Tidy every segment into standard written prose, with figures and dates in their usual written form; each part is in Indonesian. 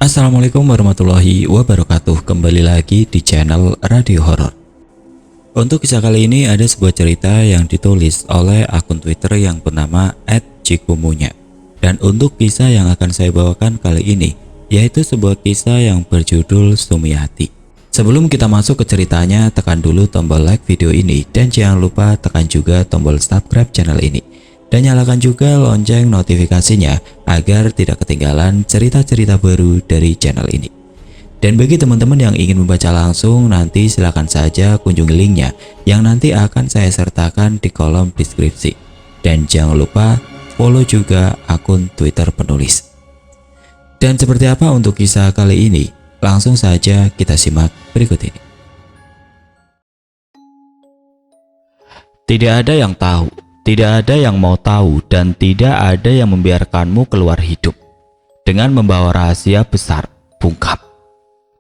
Assalamualaikum warahmatullahi wabarakatuh. Kembali lagi di channel Radio Horor. Untuk kisah kali ini ada sebuah cerita yang ditulis oleh akun Twitter yang bernama @cikumunya. Dan untuk kisah yang akan saya bawakan kali ini yaitu sebuah kisah yang berjudul Sumiati. Sebelum kita masuk ke ceritanya, tekan dulu tombol like video ini dan jangan lupa tekan juga tombol subscribe channel ini. Dan nyalakan juga lonceng notifikasinya agar tidak ketinggalan cerita-cerita baru dari channel ini. Dan bagi teman-teman yang ingin membaca langsung, nanti silakan saja kunjungi linknya yang nanti akan saya sertakan di kolom deskripsi. Dan jangan lupa follow juga akun Twitter penulis. Dan seperti apa untuk kisah kali ini? Langsung saja kita simak berikut ini. Tidak ada yang tahu, tidak ada yang mau tahu, dan tidak ada yang membiarkanmu keluar hidup dengan membawa rahasia besar, bungkam.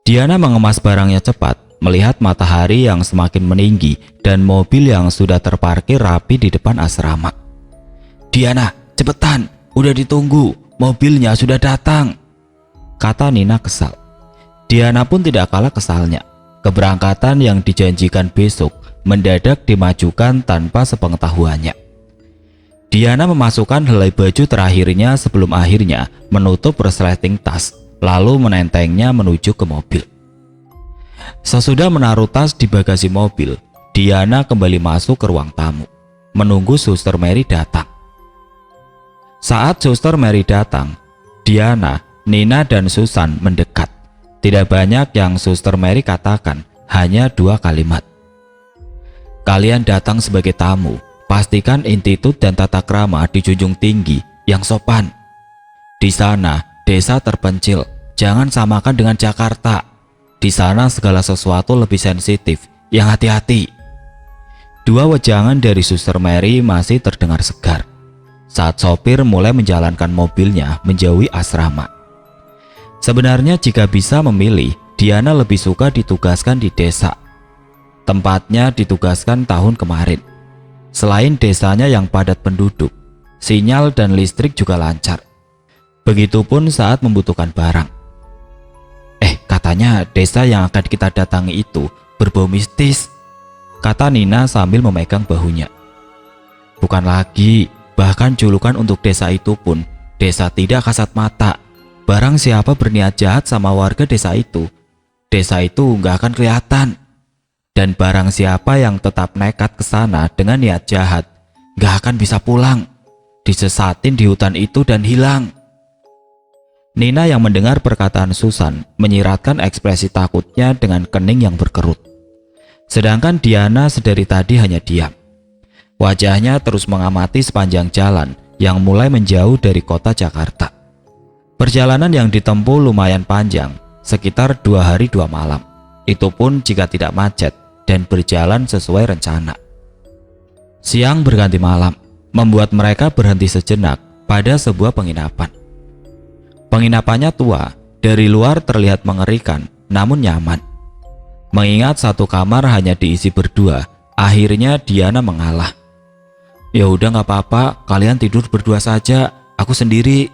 Diana mengemas barangnya cepat, melihat matahari yang semakin meninggi dan mobil yang sudah terparkir rapi di depan asrama. "Diana, cepetan, udah ditunggu, mobilnya sudah datang," kata Nina kesal. Diana pun tidak kalah kesalnya. Keberangkatan yang dijanjikan besok mendadak dimajukan tanpa sepengetahuannya. Diana memasukkan helai baju terakhirnya sebelum akhirnya menutup resleting tas, lalu menentengnya menuju ke mobil. Sesudah menaruh tas di bagasi mobil, Diana kembali masuk ke ruang tamu, menunggu Suster Mary datang. Saat Suster Mary datang, Diana, Nina, dan Susan mendekat. Tidak banyak yang Suster Mary katakan, hanya 2 kalimat. "Kalian datang sebagai tamu. Pastikan intitut dan tata krama dijunjung tinggi, yang sopan. Di sana, desa terpencil, jangan samakan dengan Jakarta. Di sana segala sesuatu lebih sensitif, yang hati-hati." Dua wejangan dari Suster Mary masih terdengar segar saat sopir mulai menjalankan mobilnya menjauhi asrama. Sebenarnya jika bisa memilih, Diana lebih suka ditugaskan di desa. Tempatnya ditugaskan tahun kemarin. Selain desanya yang padat penduduk, sinyal dan listrik juga lancar. Begitupun saat membutuhkan barang. Katanya desa yang akan kita datangi itu berbau mistis," kata Nina sambil memegang bahunya. "Bukan lagi, bahkan julukan untuk desa itu pun desa tidak kasat mata. Barang siapa berniat jahat sama warga desa itu nggak akan kelihatan. Dan barang siapa yang tetap nekat ke sana dengan niat jahat, nggak akan bisa pulang. Disesatin di hutan itu dan hilang." Nina yang mendengar perkataan Susan menyiratkan ekspresi takutnya dengan kening yang berkerut. Sedangkan Diana sedari tadi hanya diam. Wajahnya terus mengamati sepanjang jalan yang mulai menjauh dari kota Jakarta. Perjalanan yang ditempuh lumayan panjang, sekitar 2 hari 2 malam. Itu pun jika tidak macet dan berjalan sesuai rencana. Siang berganti malam, membuat mereka berhenti sejenak pada sebuah penginapan. Penginapannya tua, dari luar terlihat mengerikan, namun nyaman. Mengingat satu kamar hanya diisi berdua, akhirnya Diana mengalah. "Ya udah nggak apa-apa, kalian tidur berdua saja, aku sendiri."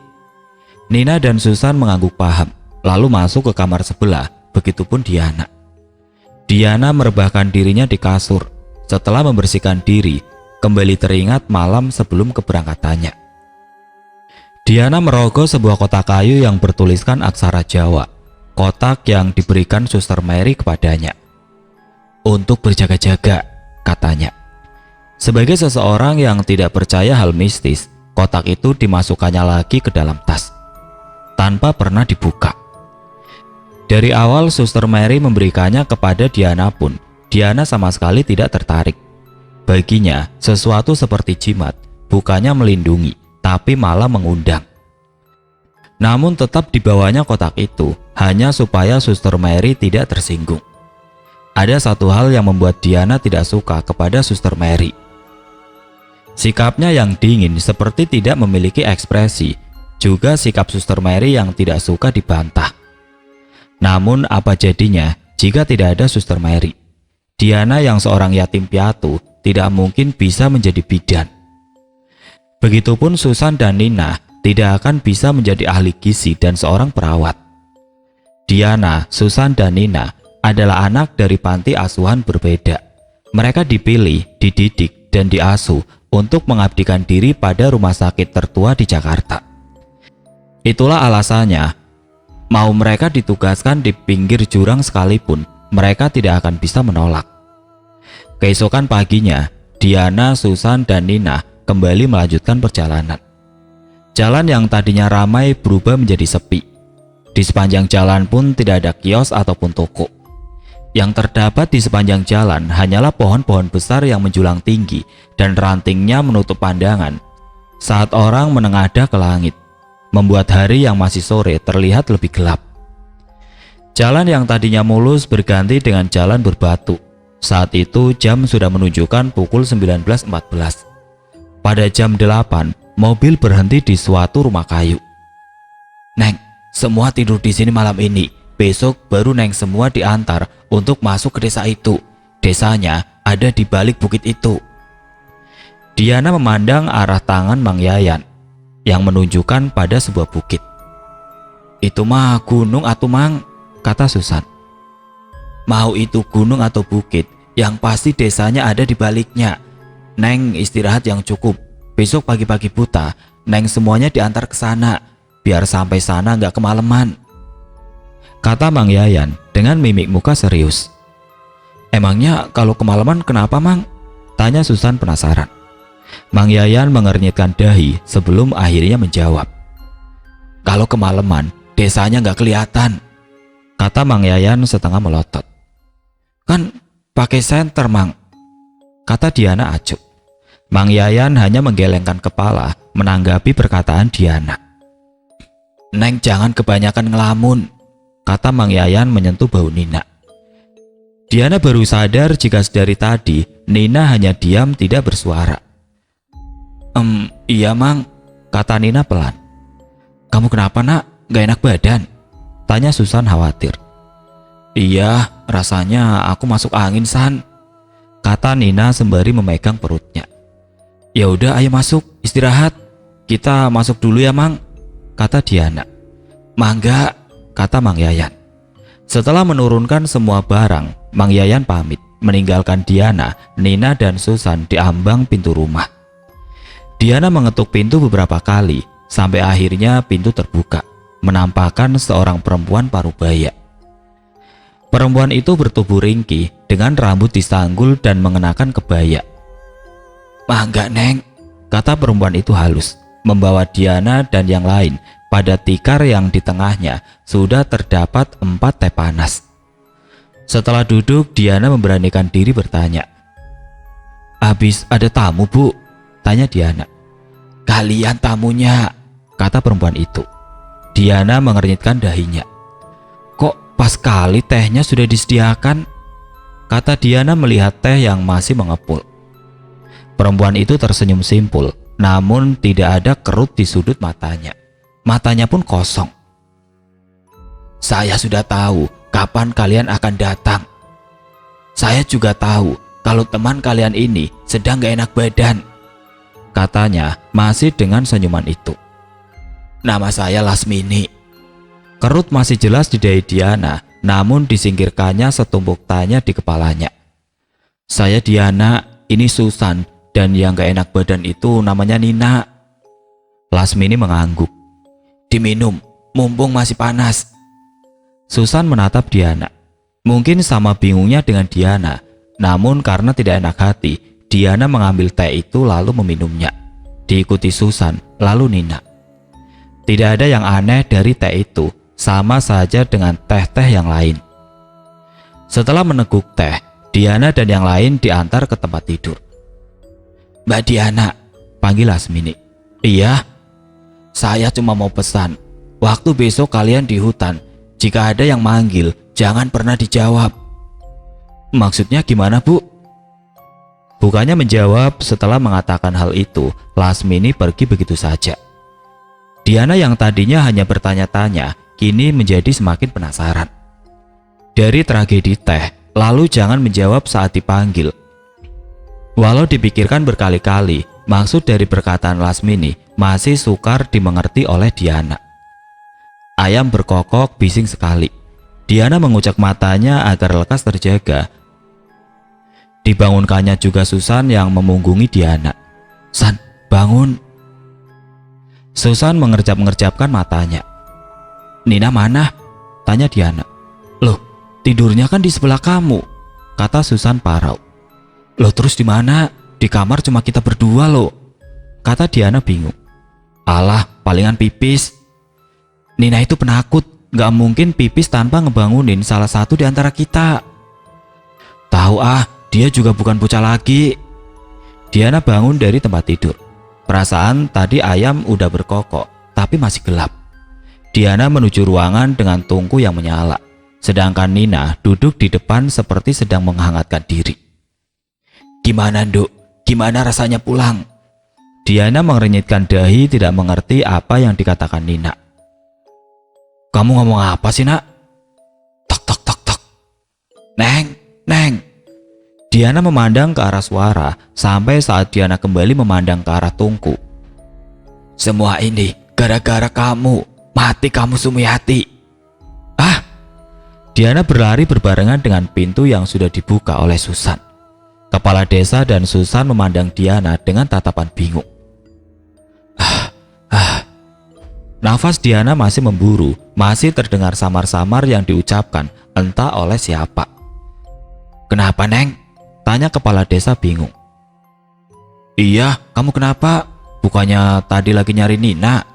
Nina dan Susan mengangguk paham, lalu masuk ke kamar sebelah, begitupun Diana. Diana merebahkan dirinya di kasur. Setelah membersihkan diri, kembali teringat malam sebelum keberangkatannya. Diana merogoh sebuah kotak kayu yang bertuliskan aksara Jawa, kotak yang diberikan Suster Mary kepadanya. "Untuk berjaga-jaga," katanya. Sebagai seseorang yang tidak percaya hal mistis, kotak itu dimasukkannya lagi ke dalam tas tanpa pernah dibuka. Dari awal Suster Mary memberikannya kepada Diana pun, Diana sama sekali tidak tertarik. Baginya, sesuatu seperti jimat bukannya melindungi, tapi malah mengundang. Namun tetap dibawanya kotak itu, hanya supaya Suster Mary tidak tersinggung. Ada satu hal yang membuat Diana tidak suka kepada Suster Mary. Sikapnya yang dingin seperti tidak memiliki ekspresi, juga sikap Suster Mary yang tidak suka dibantah. Namun apa jadinya jika tidak ada Suster Mary? Diana yang seorang yatim piatu tidak mungkin bisa menjadi bidan. Begitupun Susan dan Nina tidak akan bisa menjadi ahli gizi dan seorang perawat. Diana, Susan, dan Nina adalah anak dari panti asuhan berbeda. Mereka dipilih, dididik, dan diasuh untuk mengabdikan diri pada rumah sakit tertua di Jakarta. Itulah alasannya, mau mereka ditugaskan di pinggir jurang sekalipun, mereka tidak akan bisa menolak. Keesokan paginya, Diana, Susan, dan Nina kembali melanjutkan perjalanan. Jalan yang tadinya ramai berubah menjadi sepi. Di sepanjang jalan pun tidak ada kios ataupun toko. Yang terdapat di sepanjang jalan hanyalah pohon-pohon besar yang menjulang tinggi dan rantingnya menutup pandangan saat orang menengadah ke langit, membuat hari yang masih sore terlihat lebih gelap. Jalan yang tadinya mulus berganti dengan jalan berbatu. Saat itu jam sudah menunjukkan pukul 19.14. Pada jam 8, mobil berhenti di suatu rumah kayu. "Neng, semua tidur di sini malam ini. Besok baru Neng semua diantar untuk masuk ke desa itu. Desanya ada di balik bukit itu." Diana memandang arah tangan Mang Yayan yang menunjukkan pada sebuah bukit. "Itu mah gunung atuh Mang," kata Susan. "Mau itu gunung atau bukit, yang pasti desanya ada di baliknya. Neng istirahat yang cukup. Besok pagi-pagi buta, Neng semuanya diantar ke sana, biar sampai sana nggak kemalaman," kata Mang Yayan dengan mimik muka serius. "Emangnya kalau kemalaman kenapa Mang?" tanya Susan penasaran. Mang Yayan mengernyitkan dahi sebelum akhirnya menjawab. "Kalau kemalaman, desanya nggak kelihatan," kata Mang Yayan setengah melotot. "Kan pakai senter Mang," kata Diana acuh. Mang Yayan hanya menggelengkan kepala menanggapi perkataan Diana. "Neng jangan kebanyakan ngelamun," kata Mang Yayan menyentuh bahu Nina. Diana baru sadar jika sedari tadi Nina hanya diam tidak bersuara. Iya Mang," kata Nina pelan. "Kamu kenapa nak? Gak enak badan?" tanya Susan khawatir. "Iya, rasanya aku masuk angin San," kata Nina sembari memegang perutnya. "Ya udah ayo masuk, istirahat. Kita masuk dulu ya Mang," kata Diana. "Mangga," kata Mang Yayan. Setelah menurunkan semua barang, Mang Yayan pamit meninggalkan Diana, Nina, dan Susan di ambang pintu rumah. Diana mengetuk pintu beberapa kali sampai akhirnya pintu terbuka, menampakkan seorang perempuan parubaya. Perempuan itu bertubuh ringkih dengan rambut disanggul dan mengenakan kebaya. "Mangga Neng," kata perempuan itu halus, membawa Diana dan yang lain pada tikar yang di tengahnya sudah terdapat 4 teh panas. Setelah duduk, Diana memberanikan diri bertanya. "Habis ada tamu Bu?" tanya Diana. "Kalian tamunya," kata perempuan itu. Diana mengernyitkan dahinya. "Kok pas kali tehnya sudah disediakan?" kata Diana melihat teh yang masih mengepul. Perempuan itu tersenyum simpul, namun tidak ada kerut di sudut matanya. Matanya pun kosong. "Saya sudah tahu kapan kalian akan datang. Saya juga tahu kalau teman kalian ini sedang gak enak badan," katanya masih dengan senyuman itu. "Nama saya Lasmini." Kerut masih jelas di dahi Diana, namun disingkirkannya setumpuk tanya di kepalanya. "Saya Diana, ini Susan, dan yang gak enak badan itu namanya Nina." Lasmini mengangguk. "Diminum, mumpung masih panas." Susan menatap Diana. Mungkin sama bingungnya dengan Diana, namun karena tidak enak hati, Diana mengambil teh itu lalu meminumnya. Diikuti Susan, lalu Nina. Tidak ada yang aneh dari teh itu, sama saja dengan teh-teh yang lain. Setelah meneguk teh, Diana dan yang lain diantar ke tempat tidur. "Mbak Diana," panggil Lasmini. "Iya?" "Saya cuma mau pesan, waktu besok kalian di hutan, jika ada yang manggil, jangan pernah dijawab." "Maksudnya gimana Bu?" Bukannya menjawab, setelah mengatakan hal itu, Lasmini pergi begitu saja. Diana yang tadinya hanya bertanya-tanya, kini menjadi semakin penasaran. Dari tragedi teh, lalu jangan menjawab saat dipanggil. Walau dipikirkan berkali-kali, maksud dari perkataan Lasmini masih sukar dimengerti oleh Diana. Ayam berkokok bising sekali. Diana mengucek matanya agar lekas terjaga. Dibangunkannya juga Susan yang memunggungi Diana. "San, bangun." Susan mengerjap-ngerjapkan matanya. "Nina mana?" tanya Diana. "Loh, tidurnya kan di sebelah kamu," kata Susan parau. "Loh, terus di mana? Di kamar cuma kita berdua loh," kata Diana bingung. "Alah, palingan pipis." "Nina itu penakut, gak mungkin pipis tanpa ngebangunin salah satu di antara kita." "Tahu ah, dia juga bukan bocah lagi." Diana bangun dari tempat tidur. Perasaan tadi ayam udah berkokok, tapi masih gelap. Diana menuju ruangan dengan tungku yang menyala, sedangkan Nina duduk di depan seperti sedang menghangatkan diri. "Gimana, Nduk? Gimana rasanya pulang?" Diana mengernyitkan dahi, tidak mengerti apa yang dikatakan Nina. "Kamu ngomong apa sih, Nak?" "Tok tok tok tok." "Neng, Neng." Diana memandang ke arah suara sampai saat Diana kembali memandang ke arah tungku. "Semua ini gara-gara kamu. Mati kamu, Sumiati." "Ah!" Diana berlari berbarengan dengan pintu yang sudah dibuka oleh Susan. Kepala desa dan Susan memandang Diana dengan tatapan bingung. Nafas Diana masih memburu, masih terdengar samar-samar yang diucapkan entah oleh siapa. "Kenapa, Neng?" tanya kepala desa bingung. "Iya, kamu kenapa? Bukannya tadi lagi nyari Nina?"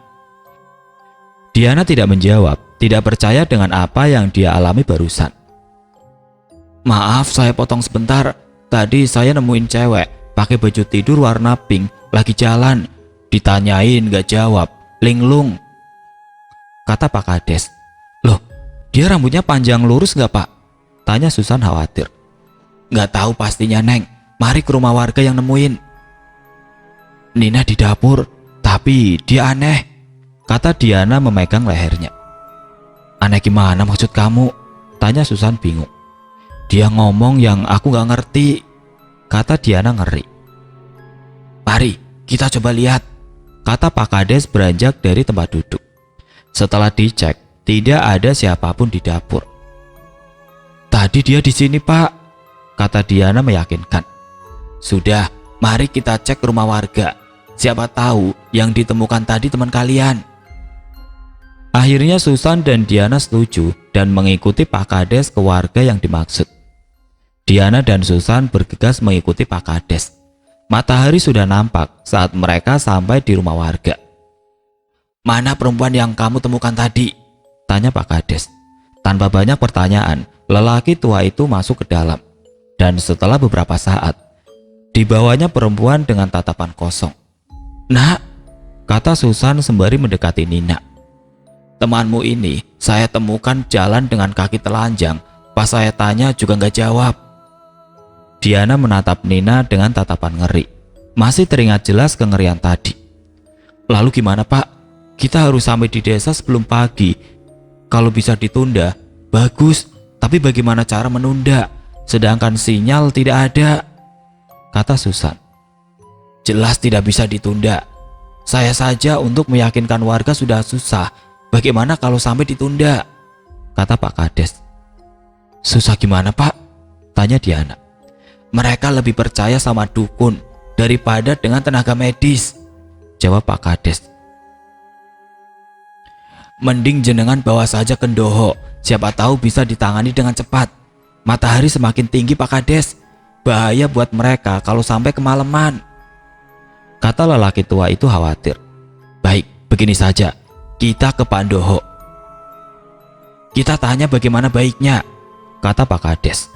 Diana tidak menjawab, tidak percaya dengan apa yang dia alami barusan. "Maaf, saya potong sebentar. Tadi saya nemuin cewek pakai baju tidur warna pink lagi jalan. Ditanyain gak jawab, linglung," kata Pak Kades. "Loh, dia rambutnya panjang lurus gak, Pak?" tanya Susan khawatir. "Gak tahu pastinya, Neng. Mari ke rumah warga yang nemuin." "Nina di dapur, tapi dia aneh," kata Diana memegang lehernya. "Aneh gimana maksud kamu?" tanya Susan bingung. "Dia ngomong yang aku gak ngerti," kata Diana ngeri. "Mari kita coba lihat," kata Pak Kades beranjak dari tempat duduk. Setelah dicek, tidak ada siapapun di dapur. "Tadi dia di sini, Pak," kata Diana meyakinkan. "Sudah, mari kita cek rumah warga. Siapa tahu yang ditemukan tadi teman kalian." Akhirnya Susan dan Diana setuju dan mengikuti Pak Kades ke warga yang dimaksud. Diana dan Susan bergegas mengikuti Pak Kades. Matahari sudah nampak saat mereka sampai di rumah warga. "Mana perempuan yang kamu temukan tadi?" tanya Pak Kades. Tanpa banyak pertanyaan, lelaki tua itu masuk ke dalam. Dan setelah beberapa saat, dibawanya perempuan dengan tatapan kosong. "Nak," kata Susan sembari mendekati Nina. "Temanmu ini saya temukan jalan dengan kaki telanjang. Pas saya tanya juga gak jawab." Diana menatap Nina dengan tatapan ngeri. Masih teringat jelas kengerian tadi. "Lalu gimana, Pak? Kita harus sampai di desa sebelum pagi. Kalau bisa ditunda, bagus. Tapi bagaimana cara menunda? Sedangkan sinyal tidak ada," kata Susan. "Jelas tidak bisa ditunda. Saya saja untuk meyakinkan warga sudah susah. Bagaimana kalau sampai ditunda?" kata Pak Kades. "Susah gimana, Pak?" tanya Diana. "Mereka lebih percaya sama dukun daripada dengan tenaga medis," jawab Pak Kades. "Mending jenengan bawa saja ke Ndoho. Siapa tahu bisa ditangani dengan cepat. Matahari semakin tinggi, Pak Kades. Bahaya buat mereka kalau sampai kemalaman," kata lelaki tua itu khawatir. "Baik, begini saja. Kita ke Pak Ndoho. Kita tanya bagaimana baiknya," kata Pak Kades.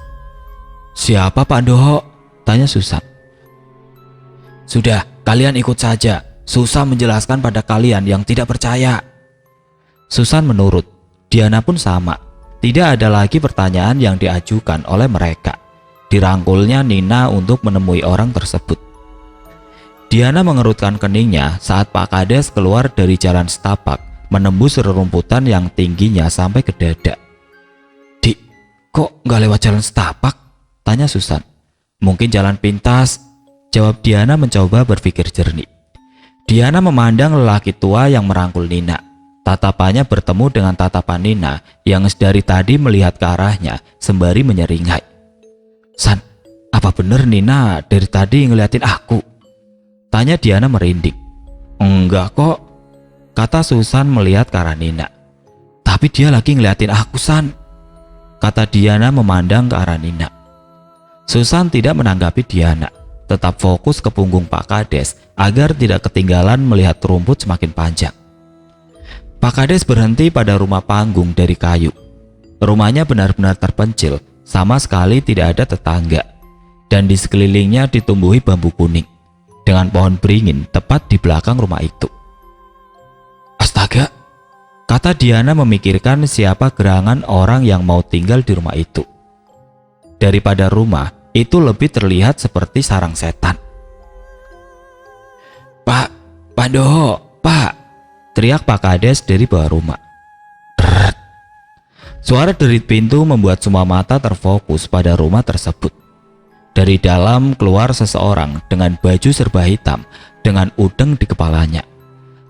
"Siapa Pak Ndoho?" tanya Susan. "Sudah, kalian ikut saja. Susah menjelaskan pada kalian yang tidak percaya." Susan menurut. Diana pun sama. Tidak ada lagi pertanyaan yang diajukan oleh mereka. Dirangkulnya Nina untuk menemui orang tersebut. Diana mengerutkan keningnya saat Pak Kades keluar dari jalan setapak, menembus rerumputan yang tingginya sampai ke dada. "Dik, kok gak lewat jalan setapak?" tanya Susan. "Mungkin jalan pintas," jawab Diana mencoba berpikir jernih. Diana memandang lelaki tua yang merangkul Nina. Tatapannya bertemu dengan tatapan Nina yang dari tadi melihat ke arahnya sembari menyeringai. "San, apa bener Nina dari tadi ngeliatin aku?" tanya Diana merinding. "Enggak kok," kata Susan melihat ke arah Nina. "Tapi dia lagi ngeliatin aku, San," kata Diana memandang ke arah Nina. Susan tidak menanggapi Diana, tetap fokus ke punggung Pak Kades agar tidak ketinggalan melihat rumput semakin panjang. Pak Kades berhenti pada rumah panggung dari kayu. Rumahnya benar-benar terpencil, sama sekali tidak ada tetangga, dan di sekelilingnya ditumbuhi bambu kuning, dengan pohon beringin tepat di belakang rumah itu. "Astaga," kata Diana memikirkan siapa gerangan orang yang mau tinggal di rumah itu. Daripada rumah, itu lebih terlihat seperti sarang setan. "Pak, Pandoho, Pak!" teriak Pak Kades dari bawah rumah. Deret. Suara derit pintu membuat semua mata terfokus pada rumah tersebut. Dari dalam keluar seseorang dengan baju serba hitam dengan udeng di kepalanya.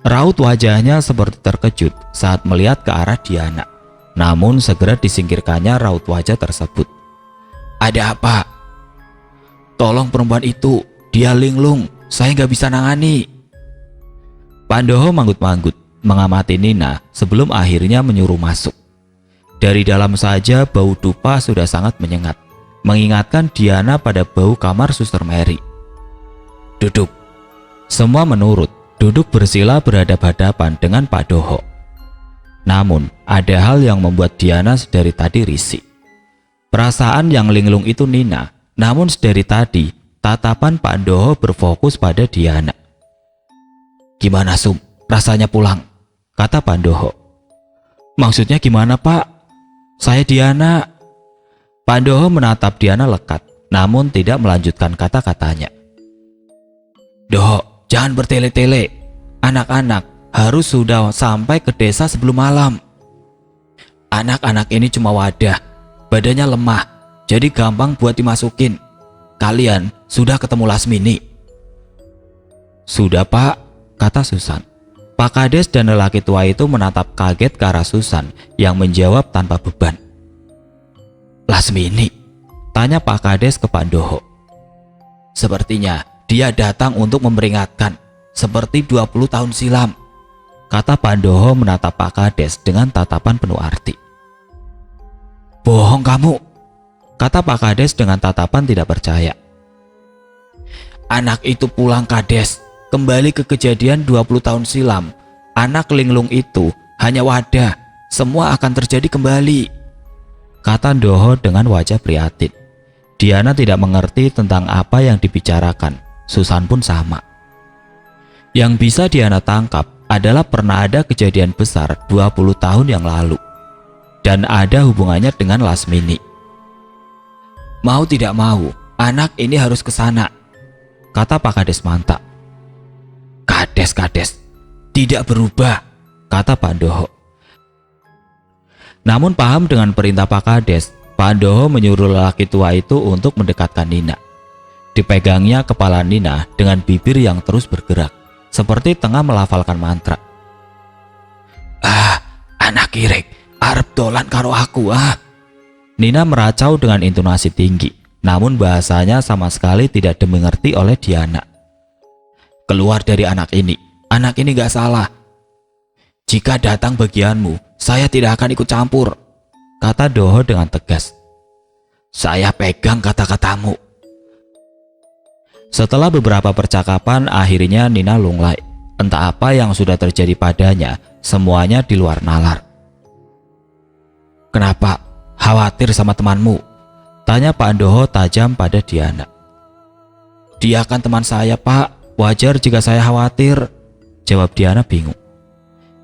Raut wajahnya seperti terkejut saat melihat ke arah Diana. Namun segera disingkirkannya raut wajah tersebut. "Ada apa?" "Tolong perempuan itu, dia linglung, saya nggak bisa nangani." Pandoho manggut-manggut mengamati Nina sebelum akhirnya menyuruh masuk. Dari dalam saja bau dupa sudah sangat menyengat, mengingatkan Diana pada bau kamar Suster Mary. "Duduk." Semua menurut, duduk bersila berhadap-hadapan dengan Pak Doho. Namun, ada hal yang membuat Diana sedari tadi risih. Perasaan yang linglung itu Nina, namun sedari tadi, tatapan Pak Doho berfokus pada Diana. "Gimana Sum, rasanya pulang?" kata Pak Doho. "Maksudnya gimana Pak? Saya Diana." Pak Doho menatap Diana lekat, namun tidak melanjutkan kata-katanya. "Doho, jangan bertele-tele. Anak-anak harus sudah sampai ke desa sebelum malam. Anak-anak ini cuma wadah, badannya lemah, jadi gampang buat dimasukin. Kalian sudah ketemu Lasmini?" "Sudah Pak," kata Susan. Pak Kades dan lelaki tua itu menatap kaget ke arah Susan yang menjawab tanpa beban. "Lasmini?" tanya Pak Kades ke Pak Doho. "Sepertinya dia datang untuk memperingatkan, seperti 20 tahun silam," kata Pak Doho menatap Pak Kades dengan tatapan penuh arti. "Bohong kamu," kata Pak Kades dengan tatapan tidak percaya. "Anak itu pulang Kades, kembali ke kejadian 20 tahun silam. Anak linglung itu hanya wadah, semua akan terjadi kembali," kata Doho dengan wajah prihatin. Diana tidak mengerti tentang apa yang dibicarakan, Susan pun sama. Yang bisa Diana tangkap adalah pernah ada kejadian besar 20 tahun yang lalu, dan ada hubungannya dengan Lasmini. "Mau tidak mau, anak ini harus ke sana," kata Pak Kades mantap. Kades, tidak berubah," kata Pak Doho. Namun paham dengan perintah Pak Kades, Pak Doho menyuruh lelaki tua itu untuk mendekatkan Nina. Dipegangnya kepala Nina dengan bibir yang terus bergerak, seperti tengah melafalkan mantra. Anak kirek, arep dolan karo aku Nina meracau dengan intonasi tinggi, namun bahasanya sama sekali tidak dimengerti oleh Diana. "Keluar dari anak ini gak salah. Jika datang bagianmu, saya tidak akan ikut campur," kata Doho dengan tegas. "Saya pegang kata-katamu." Setelah beberapa percakapan, akhirnya Nina lunglai. Entah apa yang sudah terjadi padanya, semuanya di luar nalar. "Kenapa? Khawatir sama temanmu?" tanya Pak Doho tajam pada Diana. "Dia kan teman saya Pak, wajar jika saya khawatir," jawab Diana bingung.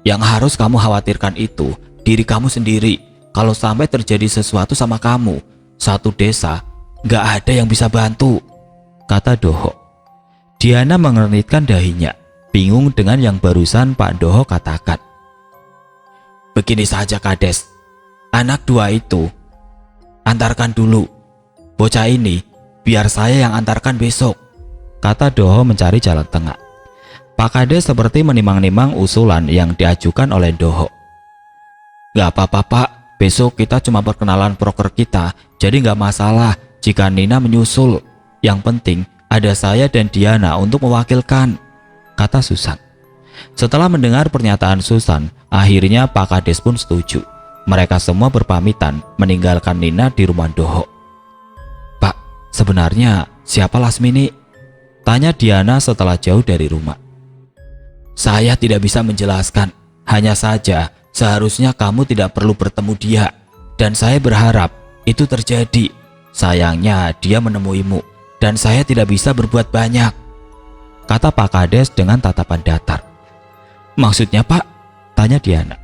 "Yang harus kamu khawatirkan itu diri kamu sendiri. Kalau sampai terjadi sesuatu sama kamu, satu desa gak ada yang bisa bantu," kata Doho. Diana mengernyitkan dahinya, bingung dengan yang barusan Pak Doho katakan. "Begini saja Kades, anak dua itu antarkan dulu. Bocah ini biar saya yang antarkan besok," kata Doho mencari jalan tengah. Pak Kades seperti menimang-nimang usulan yang diajukan oleh Doho. Gak apa-apa Pak, besok kita cuma perkenalan proker kita, jadi gak masalah jika Nina menyusul. Yang penting ada saya dan Diana untuk mewakilkan, kata Susan. Setelah mendengar pernyataan Susan, akhirnya Pak Kades pun setuju. Mereka semua berpamitan meninggalkan Nina di rumah Doho. Pak, sebenarnya siapa Lasmini? Tanya Diana setelah jauh dari rumah. Saya tidak bisa menjelaskan, hanya saja seharusnya kamu tidak perlu bertemu dia. Dan saya berharap itu terjadi. Sayangnya dia menemuimu dan saya tidak bisa berbuat banyak, kata Pak Kades dengan tatapan datar. Maksudnya Pak? Tanya Diana.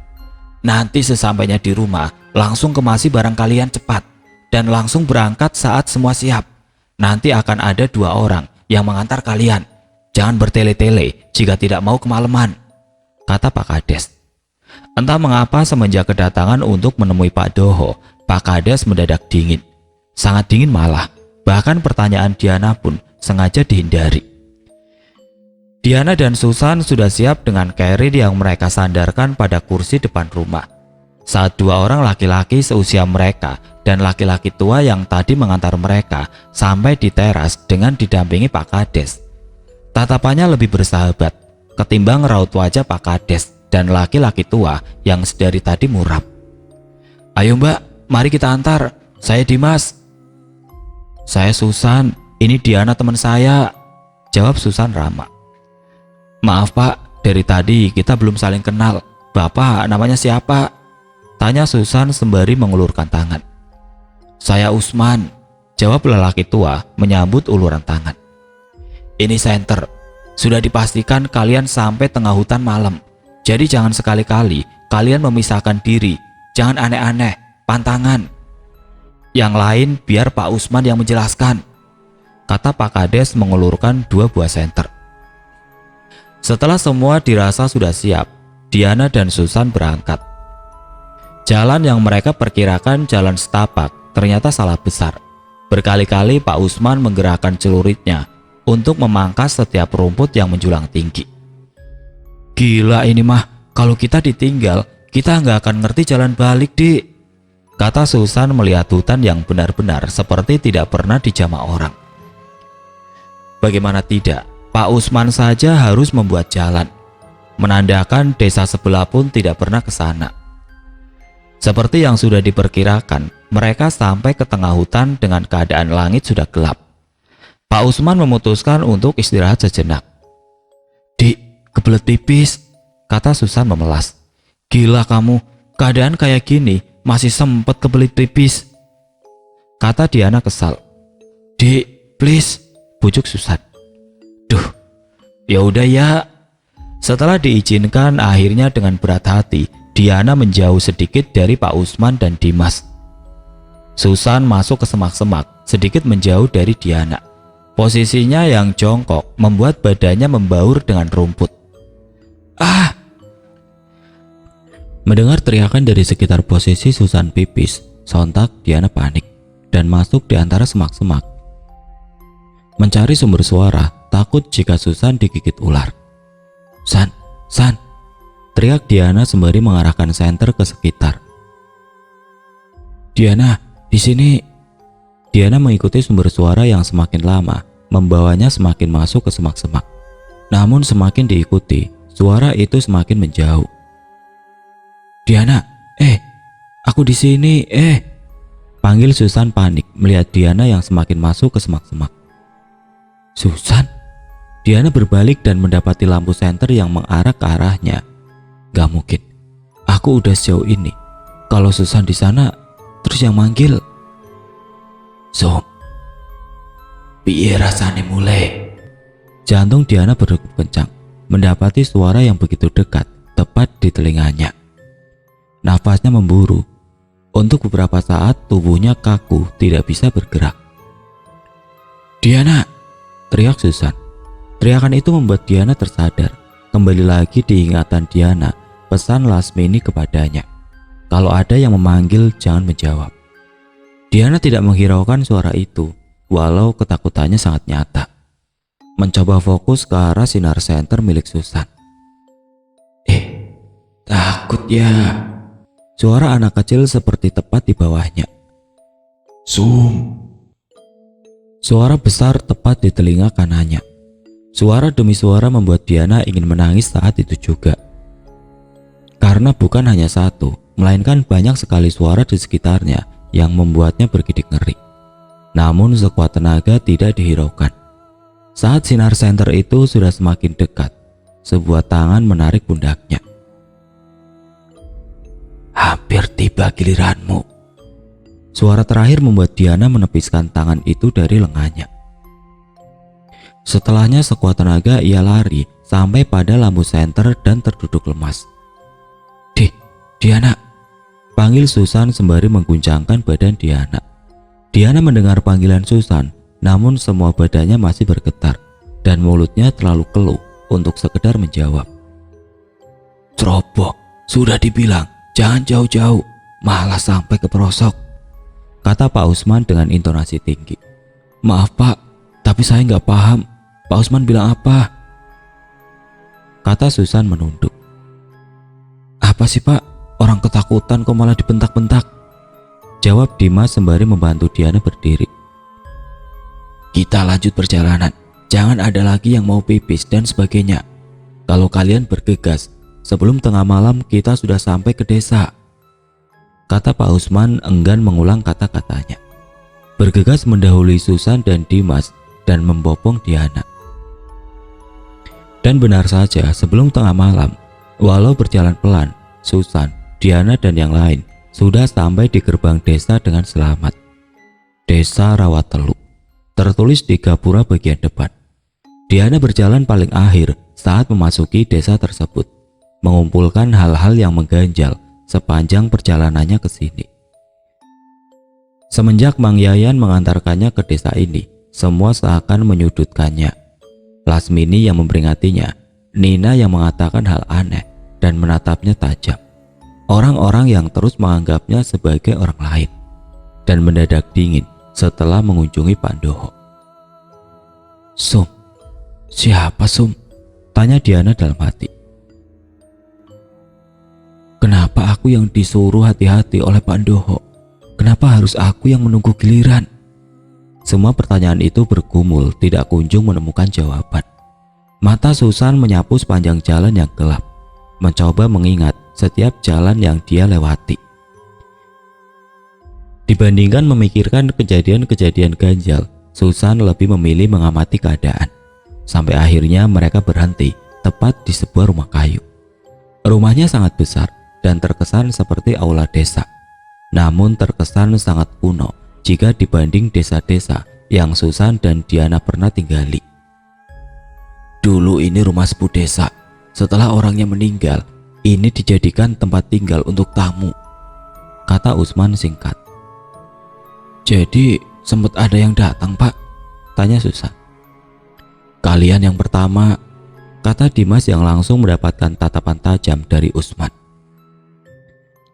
Nanti sesampainya di rumah, langsung kemasi barang kalian cepat dan langsung berangkat saat semua siap. Nanti akan ada 2 orang yang mengantar kalian. Jangan bertele-tele jika tidak mau kemalaman, kata Pak Kades. Entah mengapa semenjak kedatangan untuk menemui Pak Doho, Pak Kades mendadak dingin. Sangat dingin malah, bahkan pertanyaan Diana pun sengaja dihindari. Diana dan Susan sudah siap dengan carrier yang mereka sandarkan pada kursi depan rumah. Saat 2 orang laki-laki seusia mereka dan laki-laki tua yang tadi mengantar mereka sampai di teras dengan didampingi Pak Kades. Tatapannya lebih bersahabat ketimbang raut wajah Pak Kades dan laki-laki tua yang sedari tadi muram. Ayo Mbak, mari kita antar. Saya Dimas. Saya Susan, ini Diana teman saya, jawab Susan ramah. Maaf Pak, dari tadi kita belum saling kenal. Bapak namanya siapa? Tanya Susan sembari mengulurkan tangan. Saya Usman, jawab lelaki tua menyambut uluran tangan. Ini senter, sudah dipastikan kalian sampai tengah hutan malam. Jadi jangan sekali-kali kalian memisahkan diri. Jangan aneh-aneh, pantangan. Yang lain biar Pak Usman yang menjelaskan, kata Pak Kades mengulurkan 2 buah senter. Setelah semua dirasa sudah siap, Diana dan Susan berangkat. Jalan yang mereka perkirakan jalan setapak ternyata salah besar. Berkali-kali Pak Usman menggerakkan celuritnya untuk memangkas setiap rumput yang menjulang tinggi. Gila ini mah, kalau kita ditinggal, kita nggak akan ngerti jalan balik, Dik, kata Susan melihat hutan yang benar-benar seperti tidak pernah dijamah orang. Bagaimana tidak, Pak Usman saja harus membuat jalan, menandakan desa sebelah pun tidak pernah ke sana. Seperti yang sudah diperkirakan, mereka sampai ke tengah hutan dengan keadaan langit sudah gelap. Pak Usman memutuskan untuk istirahat sejenak. Dik, kebelet pipis, kata Susan memelas. Gila kamu, keadaan kayak gini masih sempet kebelit pipis, kata Diana kesal. Dik, please, bujuk Susan. Duh, ya udah ya. Setelah diizinkan, akhirnya dengan berat hati Diana menjauh sedikit dari Pak Usman dan Dimas. Susan masuk ke semak-semak, sedikit menjauh dari Diana. Posisinya yang jongkok membuat badannya membaur dengan rumput. Ah! Mendengar teriakan dari sekitar posisi Susan pipis, sontak Diana panik dan masuk di antara semak-semak. Mencari sumber suara, takut jika Susan digigit ular. San, teriak Diana sembari mengarahkan senter ke sekitar. Diana, di sini. Diana mengikuti sumber suara yang semakin lama, membawanya semakin masuk ke semak-semak. Namun semakin diikuti, suara itu semakin menjauh. Diana, aku di sini, panggil Susan panik melihat Diana yang semakin masuk ke semak-semak. Susan, Diana berbalik dan mendapati lampu senter yang mengarah ke arahnya. Gak mungkin, aku udah sejauh ini. Kalau Susan di sana, terus yang manggil. So, piye rasane mulai? Jantung Diana berdegup kencang, mendapati suara yang begitu dekat, tepat di telinganya. Nafasnya memburu. Untuk beberapa saat tubuhnya kaku, tidak bisa bergerak. Diana, teriak Susan. Teriakan itu membuat Diana tersadar. Kembali lagi diingatan Diana pesan Lasmini kepadanya. Kalau ada yang memanggil, jangan menjawab. Diana tidak menghiraukan suara itu, walau ketakutannya sangat nyata. mencoba fokus ke arah sinar senter milik Susan. Takut ya. Suara anak kecil seperti tepat di bawahnya. Sum. Suara besar tepat di telinga kanannya. Suara demi suara membuat Diana ingin menangis saat itu juga. Karena bukan hanya satu, melainkan banyak sekali suara di sekitarnya yang membuatnya bergidik ngeri. Namun sekuat tenaga tidak dihiraukan. Saat sinar senter itu sudah semakin dekat, sebuah tangan menarik pundaknya. Hampir tiba giliranmu. Suara terakhir membuat Diana menepiskan tangan itu dari lengannya. Setelahnya sekuat tenaga ia lari sampai pada lampu senter dan terduduk lemas. Diana, panggil Susan sembari mengguncangkan badan Diana. Diana mendengar panggilan Susan, namun semua badannya masih bergetar dan mulutnya terlalu keluh untuk sekedar menjawab. Ceroboh, sudah dibilang jangan jauh-jauh, malah sampai ke pelosok, kata Pak Usman dengan intonasi tinggi. Maaf Pak, tapi saya nggak paham. Pak Usman bilang apa? Kata Susan menunduk. Apa sih Pak? Orang ketakutan kok malah dibentak-bentak. Jawab Dimas sembari membantu Diana berdiri. Kita lanjut perjalanan. Jangan ada lagi yang mau pipis dan sebagainya. Kalau kalian bergegas, sebelum tengah malam kita sudah sampai ke desa. Kata Pak Usman enggan mengulang kata-katanya. Bergegas mendahului Susan dan Dimas dan membopong Diana. Dan benar saja, sebelum tengah malam, walau berjalan pelan, Susan, Diana dan yang lain sudah sampai di gerbang desa dengan selamat. Desa Rawateluk, tertulis di gapura bagian depan. Diana berjalan paling akhir saat memasuki desa tersebut, mengumpulkan hal-hal yang mengganjal sepanjang perjalanannya ke sini. Semenjak Mang Yayan mengantarkannya ke desa ini, semua seakan menyudutkannya. Lasmini yang memperingatinya, Nina yang mengatakan hal aneh dan menatapnya tajam. Orang-orang yang terus menganggapnya sebagai orang lain dan mendadak dingin setelah mengunjungi Pak Ndoho. Sum, siapa Sum? Tanya Diana dalam hati. Kenapa aku yang disuruh hati-hati oleh Pak Ndoho? Kenapa harus aku yang menunggu giliran? Semua pertanyaan itu bergumul tidak kunjung menemukan jawaban. Mata Susan menyapu sepanjang jalan yang gelap, mencoba mengingat setiap jalan yang dia lewati. Dibandingkan memikirkan kejadian-kejadian ganjal, Susan lebih memilih mengamati keadaan. Sampai akhirnya mereka berhenti tepat di sebuah rumah kayu. Rumahnya sangat besar dan terkesan seperti aula desa. Namun terkesan sangat kuno jika dibanding desa-desa yang Susan dan Diana pernah tinggali. Dulu ini rumah sepuh desa. Setelah orangnya meninggal, ini dijadikan tempat tinggal untuk tamu, kata Usman singkat. Jadi sempat ada yang datang Pak? Tanya Susan. Kalian yang pertama, kata Dimas yang langsung mendapatkan tatapan tajam dari Usman.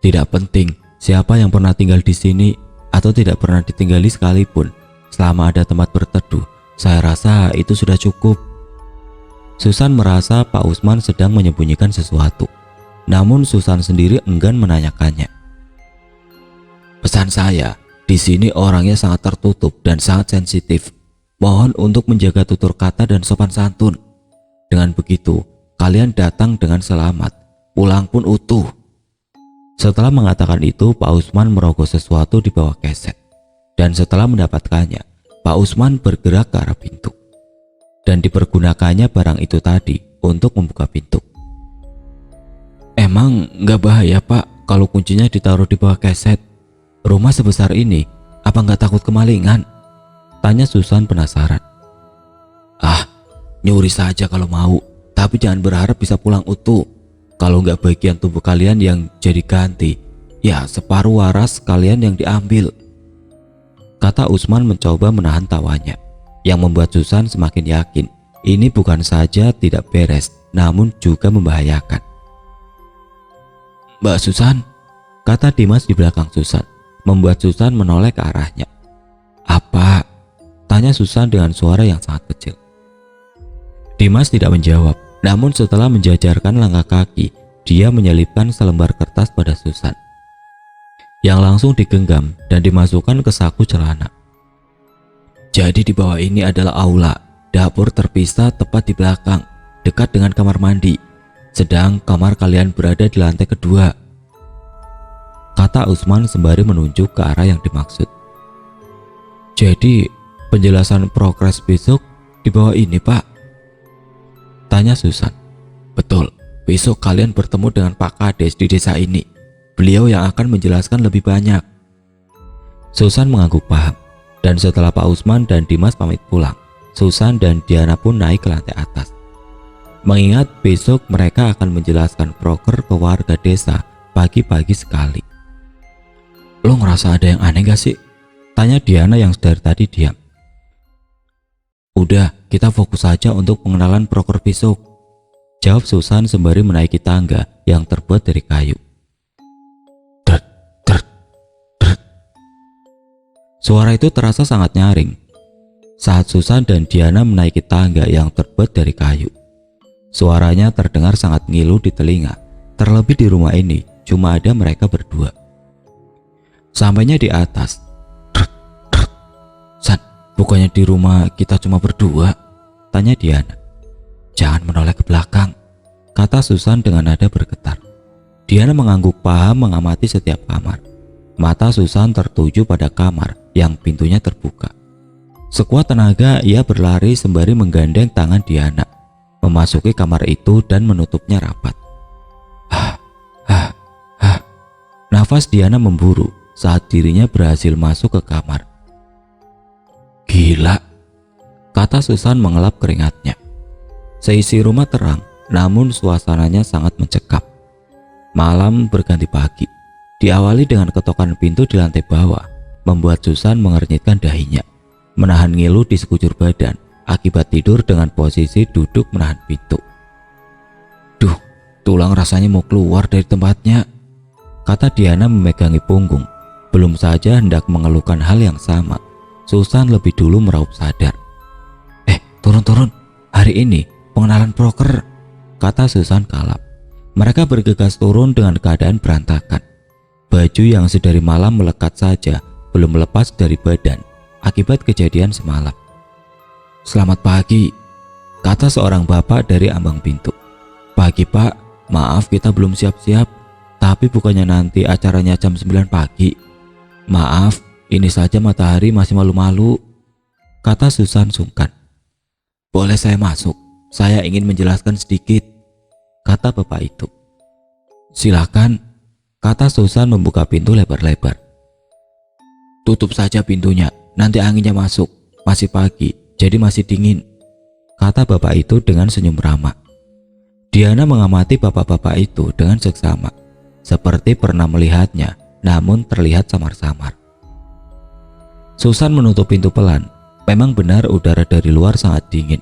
Tidak penting siapa yang pernah tinggal di sini atau tidak pernah ditinggali sekalipun, selama ada tempat berteduh, saya rasa itu sudah cukup. Susan merasa Pak Usman sedang menyembunyikan sesuatu, namun Susan sendiri enggan menanyakannya. Pesan saya, di sini orangnya sangat tertutup dan sangat sensitif. Mohon untuk menjaga tutur kata dan sopan santun. Dengan begitu, kalian datang dengan selamat, pulang pun utuh. Setelah mengatakan itu, Pak Usman merogoh sesuatu di bawah keset. Dan setelah mendapatkannya, Pak Usman bergerak ke arah pintu. Dan dipergunakannya barang itu tadi untuk membuka pintu. Emang nggak bahaya Pak kalau kuncinya ditaruh di bawah keset? Rumah sebesar ini, apa nggak takut kemalingan? Tanya Susan penasaran. Ah, nyuri saja kalau mau, tapi jangan berharap bisa pulang utuh. Kalau nggak bagian tubuh kalian yang jadi ganti, ya separuh waras kalian yang diambil. Kata Usman mencoba menahan tawanya, yang membuat Susan semakin yakin ini bukan saja tidak beres, namun juga membahayakan. Mbak Susan, kata Dimas di belakang Susan, membuat Susan menoleh ke arahnya. Apa? Tanya Susan dengan suara yang sangat kecil. Dimas tidak menjawab, namun setelah menjajarkan langkah kaki, dia menyelipkan selembar kertas pada Susan, yang langsung digenggam dan dimasukkan ke saku celana. Jadi di bawah ini adalah aula, dapur terpisah tepat di belakang, dekat dengan kamar mandi. Sedang kamar kalian berada di lantai kedua, kata Usman sembari menunjuk ke arah yang dimaksud. Jadi penjelasan progres besok di bawah ini, Pak? Tanya Susan. Betul, besok kalian bertemu dengan Pak Kades di desa ini. Beliau yang akan menjelaskan lebih banyak. Susan mengangguk paham, dan setelah Pak Usman dan Dimas pamit pulang, Susan dan Diana pun naik ke lantai atas. Mengingat besok mereka akan menjelaskan proker ke warga desa pagi-pagi sekali. Lo ngerasa ada yang aneh gak sih? Tanya Diana yang dari tadi diam. Udah, kita fokus saja untuk pengenalan proker besok, jawab Susan sembari menaiki tangga yang terbuat dari kayu. Dret, dret, dret. Suara itu terasa sangat nyaring saat Susan dan Diana menaiki tangga yang terbuat dari kayu. Suaranya terdengar sangat ngilu di telinga, terlebih di rumah ini cuma ada mereka berdua. Sampainya di atas, dret, dret. San, bukannya di rumah kita cuma berdua? Tanya Diana. Jangan menoleh ke belakang, kata Susan dengan nada bergetar. Diana mengangguk paham mengamati setiap kamar. Mata Susan tertuju pada kamar yang pintunya terbuka. Sekuat tenaga ia berlari sembari menggandeng tangan Diana, memasuki kamar itu dan menutupnya rapat. Nafas Diana memburu saat dirinya berhasil masuk ke kamar. Gila, kata Susan mengelap keringatnya. Seisi rumah terang, namun suasananya sangat mencekam. Malam berganti pagi, diawali dengan ketokan pintu di lantai bawah, membuat Susan mengernyitkan dahinya, menahan ngilu di sekujur badan akibat tidur dengan posisi duduk menahan pintu. Duh, tulang rasanya mau keluar dari tempatnya, kata Diana memegangi punggung. Belum saja hendak mengeluhkan hal yang sama, Susan lebih dulu meraup sadar. Turun-turun, hari ini pengenalan proker, kata Susan kalap. Mereka bergegas turun dengan keadaan berantakan. Baju yang sedari malam melekat saja belum melepas dari badan akibat kejadian semalam. Selamat pagi, kata seorang bapak dari ambang pintu. Pagi Pak, maaf kita belum siap-siap, tapi bukannya nanti acaranya jam 9 pagi. Maaf, ini saja matahari masih malu-malu, kata Susan sungkan. Boleh saya masuk? Saya ingin menjelaskan sedikit, kata bapak itu. Silakan, kata Susan membuka pintu lebar-lebar. Tutup saja pintunya, nanti anginnya masuk. Masih pagi, jadi masih dingin, kata bapak itu dengan senyum ramah. Diana mengamati bapak-bapak itu dengan seksama, seperti pernah melihatnya, namun terlihat samar-samar. Susan menutup pintu pelan. Memang benar udara dari luar sangat dingin.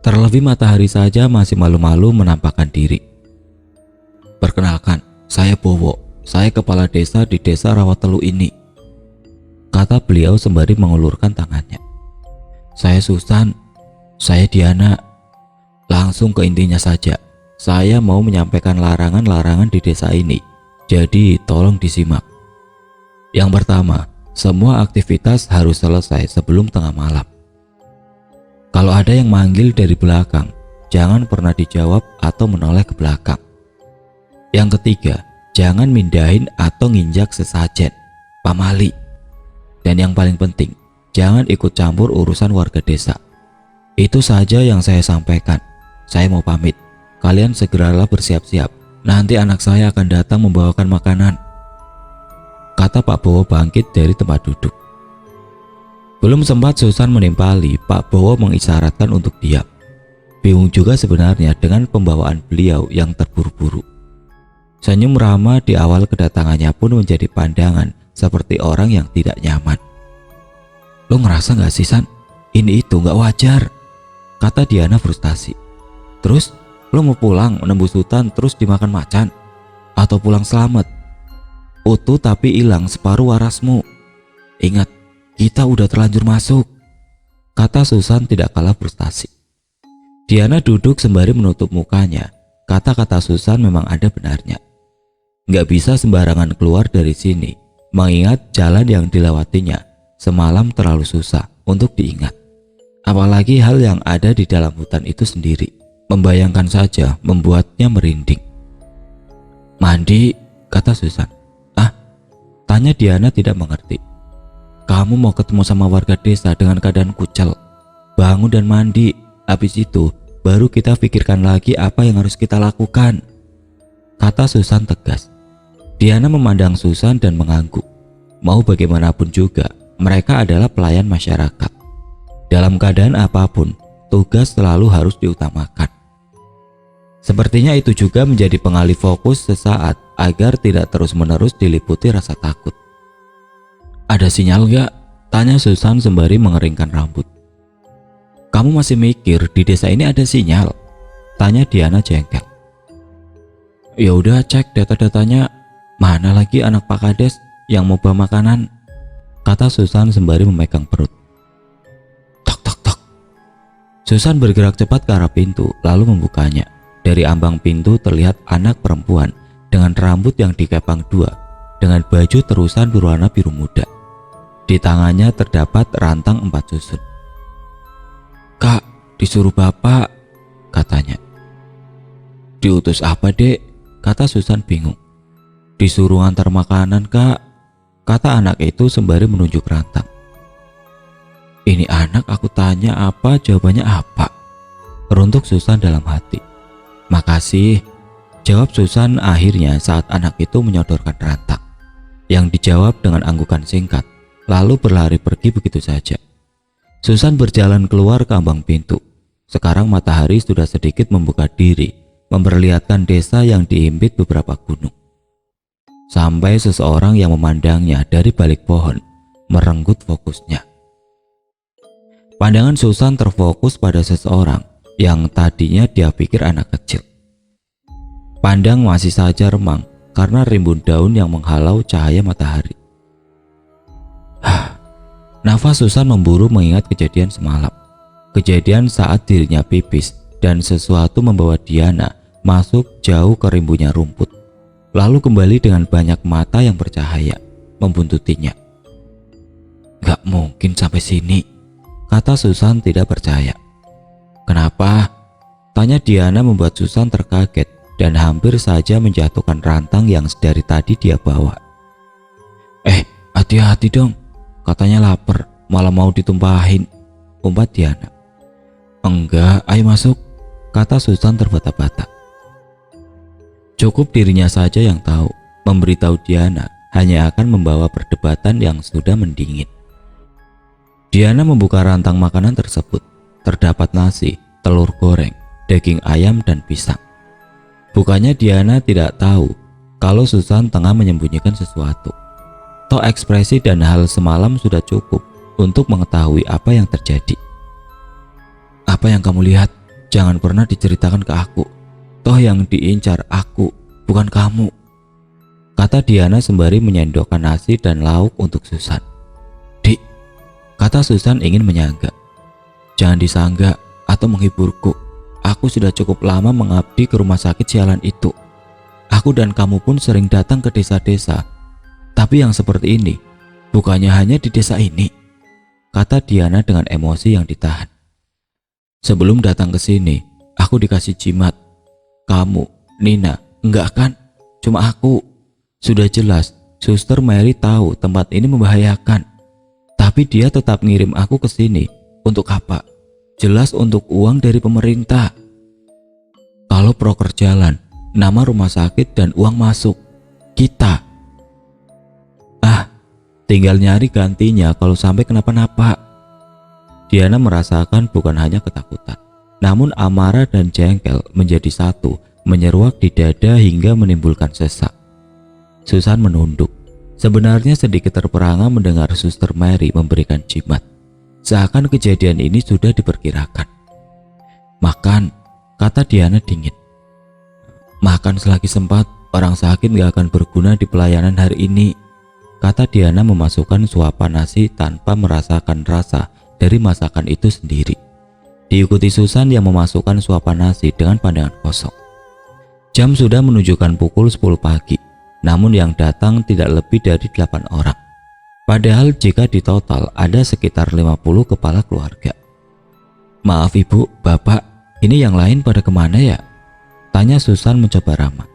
Terlebih matahari saja masih malu-malu menampakkan diri. Perkenalkan, saya Bowo. Saya kepala desa di desa Rawatelu ini, kata beliau sembari mengulurkan tangannya. Saya Susan, saya Diana. Langsung ke intinya saja. Saya mau menyampaikan larangan-larangan di desa ini, jadi tolong disimak. Yang pertama, semua aktivitas harus selesai sebelum tengah malam. Kalau ada yang manggil dari belakang, jangan pernah dijawab atau menoleh ke belakang. Yang ketiga, jangan mindahin atau nginjak sesajen, pamali. Dan yang paling penting, jangan ikut campur urusan warga desa. Itu saja yang saya sampaikan. Saya mau pamit. Kalian segeralah bersiap-siap. Nanti anak saya akan datang membawakan makanan, kata Pak Bowo bangkit dari tempat duduk. Belum sempat Susan menimpali, Pak Bowo mengisyaratkan untuk diam. Bingung juga sebenarnya dengan pembawaan beliau yang terburu-buru. Senyum ramah di awal kedatangannya pun menjadi pandangan seperti orang yang tidak nyaman. Lo ngerasa gak sih San? Ini itu gak wajar, kata Diana frustasi. Terus lo mau pulang menembus hutan terus dimakan macan? Atau pulang selamat? Utuh tapi hilang separuh warasmu. Ingat, kita udah terlanjur masuk, kata Susan tidak kalah frustasi. Diana duduk sembari menutup mukanya. Kata-kata Susan memang ada benarnya. Nggak bisa sembarangan keluar dari sini, mengingat jalan yang dilewatinya semalam terlalu susah untuk diingat. Apalagi hal yang ada di dalam hutan itu sendiri, membayangkan saja membuatnya merinding. Mandi, kata Susan. Ah, tanya Diana tidak mengerti. Kamu mau ketemu sama warga desa dengan keadaan kucel. Bangun dan mandi, habis itu baru kita pikirkan lagi apa yang harus kita lakukan, kata Susan tegas. Diana memandang Susan dan mengangguk. Mau bagaimanapun juga, mereka adalah pelayan masyarakat. Dalam keadaan apapun, tugas selalu harus diutamakan. Sepertinya itu juga menjadi pengalih fokus sesaat agar tidak terus-menerus diliputi rasa takut. Ada sinyal gak? Tanya Susan sembari mengeringkan rambut. Kamu masih mikir di desa ini ada sinyal? Tanya Diana jengkel. Ya udah, cek data-datanya. Mana lagi anak Pak Kades yang mau bawa makanan? Kata Susan sembari memegang perut. Tok tok tok. Susan bergerak cepat ke arah pintu lalu membukanya. Dari ambang pintu terlihat anak perempuan dengan rambut yang dikepang dua, dengan baju terusan berwarna biru muda. Di tangannya terdapat rantang 4 susun. Kak, disuruh bapak, katanya. Diutus apa, Dek? Kata Susan bingung. Disuruh antar makanan, Kak, kata anak itu sembari menunjuk rantang. Ini anak aku tanya apa, jawabannya apa? Runtuk Susan dalam hati. Makasih, jawab Susan akhirnya saat anak itu menyodorkan rantang, yang dijawab dengan anggukan singkat, lalu berlari pergi begitu saja. Susan berjalan keluar ke ambang pintu. Sekarang matahari sudah sedikit membuka diri, memperlihatkan desa yang diimpit beberapa gunung. Sampai seseorang yang memandangnya dari balik pohon merenggut fokusnya. Pandangan Susan terfokus pada seseorang yang tadinya dia pikir anak kecil. Pandang masih saja remang karena rimbun daun yang menghalau cahaya matahari. Nafas Susan memburu mengingat kejadian semalam. Kejadian saat dirinya pipis dan sesuatu membawa Diana masuk jauh ke rimbunnya rumput. Lalu kembali dengan banyak mata yang bercahaya, membuntutinya. Gak mungkin sampai sini, kata Susan tidak percaya. Kenapa? Tanya Diana membuat Susan terkaget dan hampir saja menjatuhkan rantang yang dari tadi dia bawa. Hati-hati dong. Katanya lapar, malah mau ditumpahin, umpat Diana. Enggak, ayo masuk, kata Susan terbata-bata. Cukup dirinya saja yang tahu, memberitahu Diana hanya akan membawa perdebatan yang sudah mendingin. Diana membuka rantang makanan tersebut. Terdapat nasi, telur goreng, daging ayam dan pisang. Bukannya Diana tidak tahu kalau Susan tengah menyembunyikan sesuatu. Toh ekspresi dan hal semalam sudah cukup untuk mengetahui apa yang terjadi. Apa yang kamu lihat, jangan pernah diceritakan ke aku. Toh yang diincar aku, bukan kamu, kata Diana sembari menyendokkan nasi dan lauk untuk Susan. Dik, kata Susan ingin menyangga. Jangan disangga atau menghiburku. Aku sudah cukup lama mengabdi ke rumah sakit sialan itu. Aku dan kamu pun sering datang ke desa-desa. Tapi yang seperti ini bukannya hanya di desa ini, kata Diana dengan emosi yang ditahan. Sebelum datang ke sini, aku dikasih jimat. Kamu, Nina, enggak kan? Cuma aku. Sudah jelas, Suster Mary tahu tempat ini membahayakan. Tapi dia tetap ngirim aku ke sini. Untuk apa? Jelas untuk uang dari pemerintah. Kalau proker jalan, nama rumah sakit dan uang masuk. Kita. Tinggal nyari gantinya kalau sampai kenapa-napa. Diana merasakan bukan hanya ketakutan, namun amarah dan jengkel menjadi satu, menyeruak di dada hingga menimbulkan sesak. Susan menunduk. Sebenarnya sedikit terperangah mendengar Suster Mary memberikan jimat. Seakan kejadian ini sudah diperkirakan. Makan, kata Diana dingin. Makan selagi sempat, orang sakit gak akan berguna di pelayanan hari ini, kata Diana memasukkan suapan nasi tanpa merasakan rasa dari masakan itu sendiri. diikuti Susan yang memasukkan suapan nasi dengan pandangan kosong. Jam sudah menunjukkan pukul 10 pagi, namun yang datang tidak lebih dari 8 orang. Padahal jika ditotal ada sekitar 50 kepala keluarga. "Maaf ibu, bapak, ini yang lain pada kemana ya?" tanya Susan mencoba ramah.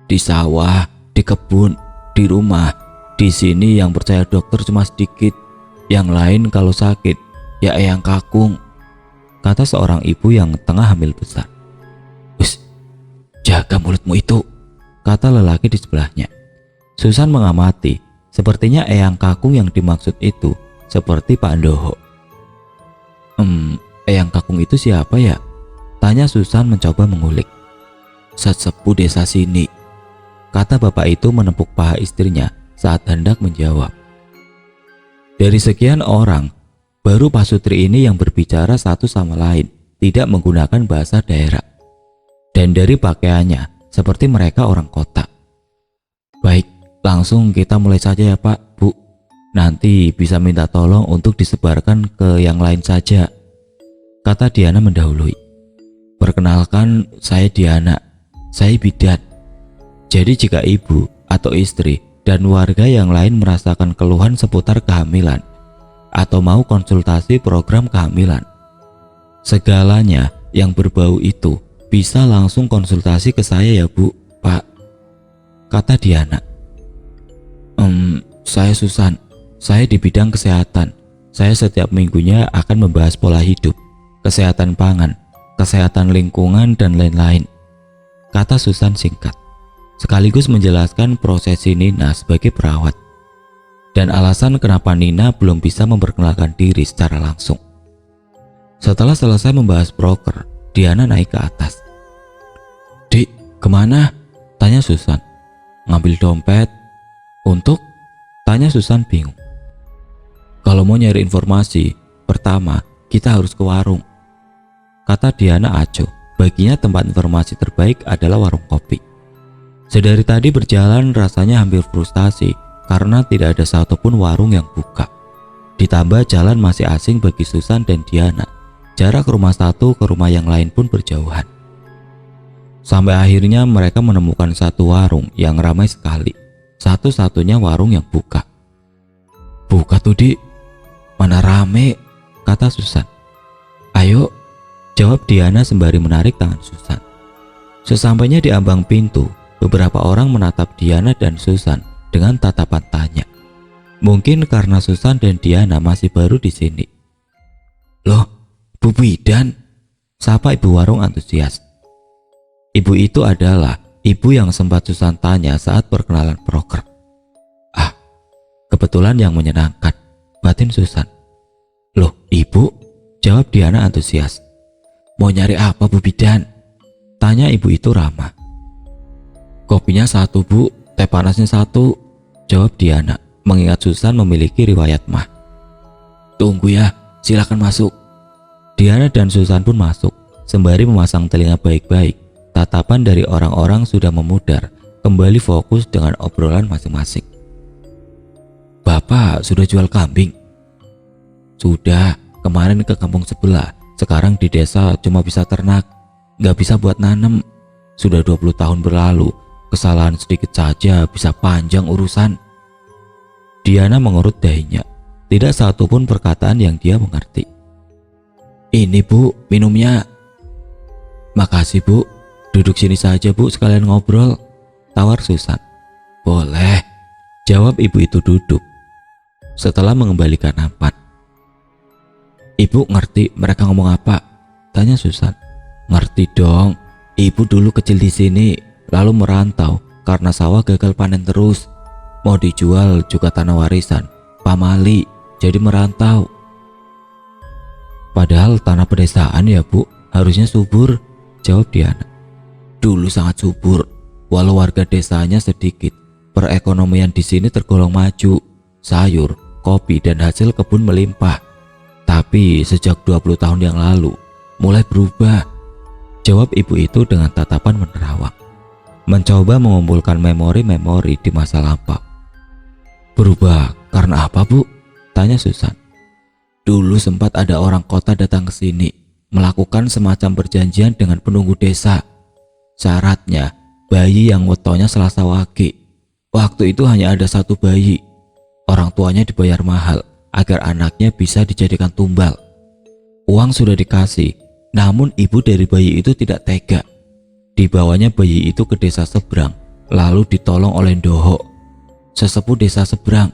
"Di sawah, di kebun, di rumah. Di sini yang percaya dokter cuma sedikit. Yang lain kalau sakit, ya eyang kakung," kata seorang ibu yang tengah hamil besar. "Us, jaga mulutmu itu," kata lelaki di sebelahnya. Susan mengamati, sepertinya eyang kakung yang dimaksud itu seperti Pak Ndoho. Eyang kakung itu siapa ya?" tanya Susan mencoba mengulik. "Sesepuh desa sini," kata bapak itu menepuk paha istrinya saat hendak menjawab. Dari sekian orang, baru Pak Sutri ini yang berbicara satu sama lain, tidak menggunakan bahasa daerah. Dan dari pakaiannya, seperti mereka orang kota. "Baik, langsung kita mulai saja ya Pak, Bu. Nanti bisa minta tolong untuk disebarkan ke yang lain saja," kata Diana mendahului. "Perkenalkan, saya Diana, saya bidan. Jadi jika ibu atau istri dan warga yang lain merasakan keluhan seputar kehamilan atau mau konsultasi program kehamilan, segalanya yang berbau itu bisa langsung konsultasi ke saya ya Bu, Pak," kata Diana. Saya Susan, saya di bidang kesehatan. Saya setiap minggunya akan membahas pola hidup, kesehatan pangan, kesehatan lingkungan dan lain-lain," kata Susan singkat, sekaligus menjelaskan prosesi Nina sebagai perawat dan alasan kenapa Nina belum bisa memperkenalkan diri secara langsung. Setelah selesai membahas proker, Diana naik ke atas. "Dik, kemana?" tanya Susan. "Ngambil dompet." "Untuk?" tanya Susan bingung. "Kalau mau nyari informasi, pertama kita harus ke warung," kata Diana acuh. Baginya tempat informasi terbaik adalah warung kopi. Sedari tadi berjalan rasanya hampir frustasi karena tidak ada satupun warung yang buka. Ditambah jalan masih asing bagi Susan dan Diana. Jarak rumah satu ke rumah yang lain pun berjauhan. Sampai akhirnya mereka menemukan satu warung yang ramai sekali. Satu-satunya warung yang buka. "Buka tuh Dik, mana rame," kata Susan. "Ayo," jawab Diana sembari menarik tangan Susan. Sesampainya di ambang pintu, beberapa orang menatap Diana dan Susan dengan tatapan tanya. Mungkin karena Susan dan Diana masih baru di sini. "Loh, Bu Bidan?" sapa ibu warung antusias. Ibu itu adalah ibu yang sempat Susan tanya saat perkenalan proker. "Ah, kebetulan yang menyenangkan," batin Susan. "Loh, Ibu?" jawab Diana antusias. "Mau nyari apa Bu Bidan?" tanya ibu itu ramah. "Kopinya satu Bu, teh panasnya satu," jawab Diana, mengingat Susan memiliki riwayat mah. "Tunggu ya, silakan masuk." Diana dan Susan pun masuk, sembari memasang telinga baik-baik. Tatapan dari orang-orang sudah memudar, kembali fokus dengan obrolan masing-masing. "Bapak sudah jual kambing?" "Sudah, kemarin ke kampung sebelah. Sekarang di desa cuma bisa ternak, nggak bisa buat nanem. Sudah 20 tahun berlalu, kesalahan sedikit saja bisa panjang urusan." Diana mengurut dahinya, tidak satupun perkataan yang dia mengerti. "Ini Bu, minumnya." "Makasih Bu, duduk sini saja Bu, sekalian ngobrol," tawar Susan. "Boleh," jawab ibu itu duduk. Setelah mengembalikan nampan. "Ibu ngerti mereka ngomong apa?" tanya Susan. "Ngerti dong, ibu dulu kecil di sini, lalu merantau karena sawah gagal panen terus. Mau dijual juga tanah warisan pamali, jadi merantau." "Padahal tanah pedesaan ya Bu, harusnya subur," jawab Diana. "Dulu sangat subur, walau warga desanya sedikit. Perekonomian di sini tergolong maju, sayur, kopi dan hasil kebun melimpah. Tapi sejak 20 tahun yang lalu mulai berubah," jawab ibu itu dengan tatapan menerawang, mencoba mengumpulkan memori-memori di masa lampau. "Berubah karena apa Bu?" tanya Susan. "Dulu sempat ada orang kota datang ke sini, melakukan semacam perjanjian dengan penunggu desa. Syaratnya, bayi yang wetonya Selasa Wage. Waktu itu hanya ada satu bayi. Orang tuanya dibayar mahal agar anaknya bisa dijadikan tumbal. Uang sudah dikasih, namun ibu dari bayi itu tidak tega. Dibawanya bayi itu ke desa seberang, lalu ditolong oleh Ndoho, sesepuh desa seberang.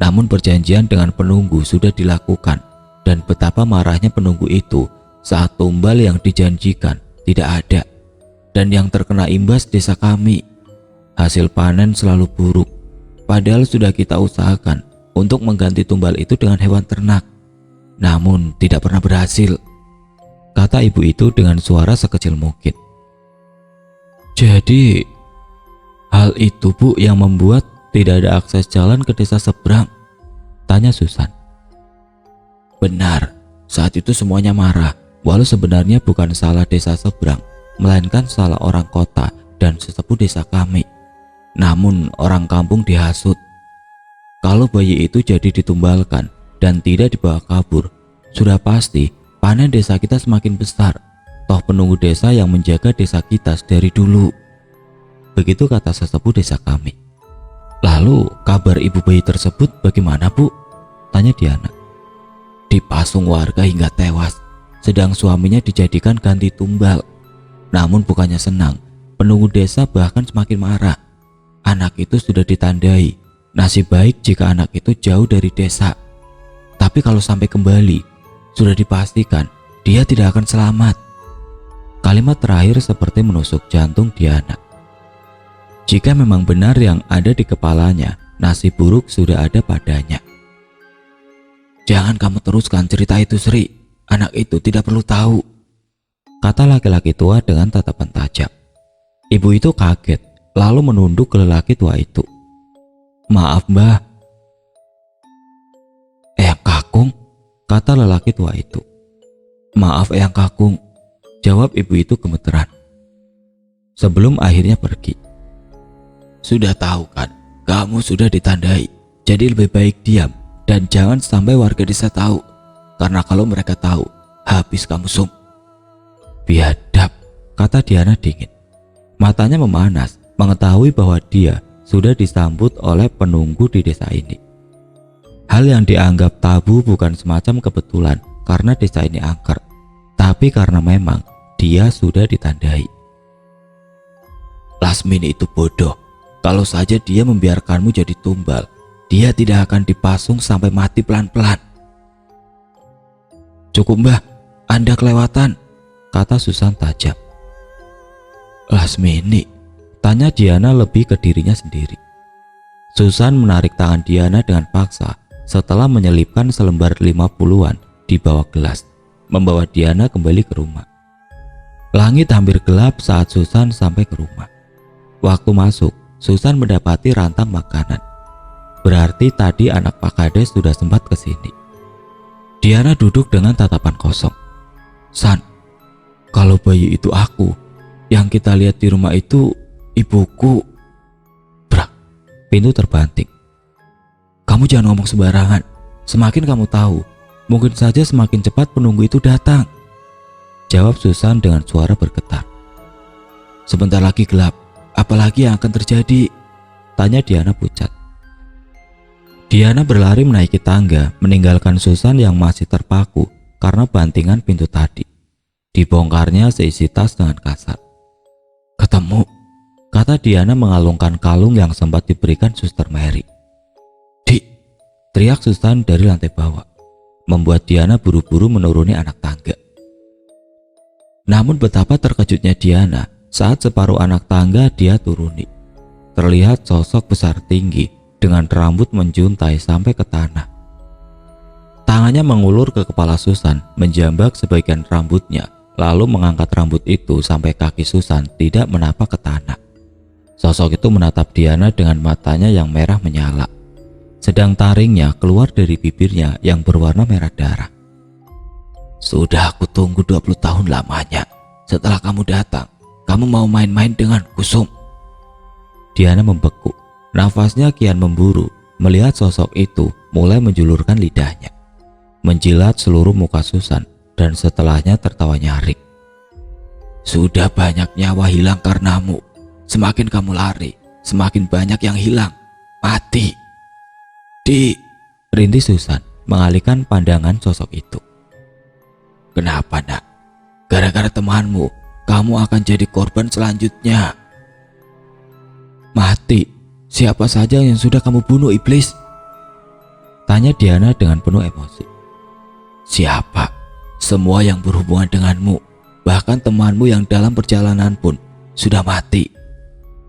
Namun perjanjian dengan penunggu sudah dilakukan, dan betapa marahnya penunggu itu saat tumbal yang dijanjikan tidak ada. Dan yang terkena imbas desa kami. Hasil panen selalu buruk, padahal sudah kita usahakan untuk mengganti tumbal itu dengan hewan ternak. Namun tidak pernah berhasil, kata ibu itu dengan suara sekecil mungkin. Jadi, hal itu Bu yang membuat tidak ada akses jalan ke desa seberang, tanya Susan. Benar, saat itu semuanya marah, walau sebenarnya bukan salah desa seberang, melainkan salah orang kota dan sesepuh desa kami. Namun orang kampung dihasut. Kalau bayi itu jadi ditumbalkan dan tidak dibawa kabur, sudah pasti panen desa kita semakin besar. Toh penunggu desa yang menjaga desa kita dari dulu. Begitu kata sesepuh desa kami. Lalu kabar ibu bayi tersebut bagaimana Bu? Tanya Diana. Dipasung warga hingga tewas, sedang suaminya dijadikan ganti tumbal. Namun bukannya senang, penunggu desa bahkan semakin marah. Anak itu sudah ditandai, nasib baik jika anak itu jauh dari desa. Tapi kalau sampai kembali, sudah dipastikan dia tidak akan selamat. Kalimat terakhir seperti menusuk jantung Diana. Jika memang benar yang ada di kepalanya, nasib buruk sudah ada padanya. Jangan kamu teruskan cerita itu, Sri. Anak itu tidak perlu tahu, kata laki-laki tua dengan tatapan tajam. Ibu itu kaget, lalu menunduk ke lelaki tua itu. Maaf Mbah. Eyang Kakung, kata lelaki tua itu. Maaf Eyang Kakung, jawab ibu itu gemeteran. Sebelum akhirnya pergi. Sudah tahu kan, kamu sudah ditandai, jadi lebih baik diam dan jangan sampai warga desa tahu. Karena kalau mereka tahu, habis kamu Sum. Biadab, kata Diana dingin. Matanya memanas, mengetahui bahwa dia sudah disambut oleh penunggu di desa ini. Hal yang dianggap tabu bukan semacam kebetulan karena desa ini angker, tapi karena memang dia sudah ditandai. Lasmini itu bodoh. Kalau saja dia membiarkanmu jadi tumbal, dia tidak akan dipasung sampai mati pelan-pelan. Cukup Mbah, Anda kelewatan, kata Susan tajam. Lasmini, tanya Diana lebih ke dirinya sendiri. Susan menarik tangan Diana dengan paksa setelah menyelipkan selembar 50-an di bawah gelas, membawa Diana kembali ke rumah. Langit hampir gelap saat Susan sampai ke rumah. Waktu masuk, Susan mendapati rantang makanan. Berarti tadi anak Pak Kades sudah sempat ke sini. Diana duduk dengan tatapan kosong. San, kalau bayi itu aku, yang kita lihat di rumah itu ibuku. Brak, pintu terbanting. Kamu jangan ngomong sembarangan. Semakin kamu tahu, mungkin saja semakin cepat penunggu itu datang, jawab Susan dengan suara bergetar. Sebentar lagi gelap, apalagi yang akan terjadi? Tanya Diana pucat. Diana berlari menaiki tangga, meninggalkan Susan yang masih terpaku karena bantingan pintu tadi. Dibongkarnya seisi tas dengan kasar. Ketemu, kata Diana mengalungkan kalung yang sempat diberikan Suster Mary. Dik, teriak Susan dari lantai bawah, membuat Diana buru-buru menuruni anak tangga. Namun betapa terkejutnya Diana saat separuh anak tangga dia turuni. Terlihat sosok besar tinggi dengan rambut menjuntai sampai ke tanah. Tangannya mengulur ke kepala Susan, menjambak sebagian rambutnya, lalu mengangkat rambut itu sampai kaki Susan tidak menapak ke tanah. Sosok itu menatap Diana dengan matanya yang merah menyala, sedang taringnya keluar dari bibirnya yang berwarna merah darah. Sudah aku tunggu 20 tahun lamanya. Setelah kamu datang, kamu mau main-main dengan Kusum. Diana membeku. Nafasnya kian memburu melihat sosok itu mulai menjulurkan lidahnya, menjilat seluruh muka Susan dan setelahnya tertawa nyaring. Sudah banyak nyawa hilang karenamu. Semakin kamu lari, semakin banyak yang hilang. Mati. Rintis Susan mengalihkan pandangan sosok itu. Kenapa nak? Gara-gara temanmu, kamu akan jadi korban selanjutnya. Mati? Siapa saja yang sudah kamu bunuh, iblis? Tanya Diana dengan penuh emosi. Siapa? Semua yang berhubungan denganmu, bahkan temanmu yang dalam perjalanan pun sudah mati.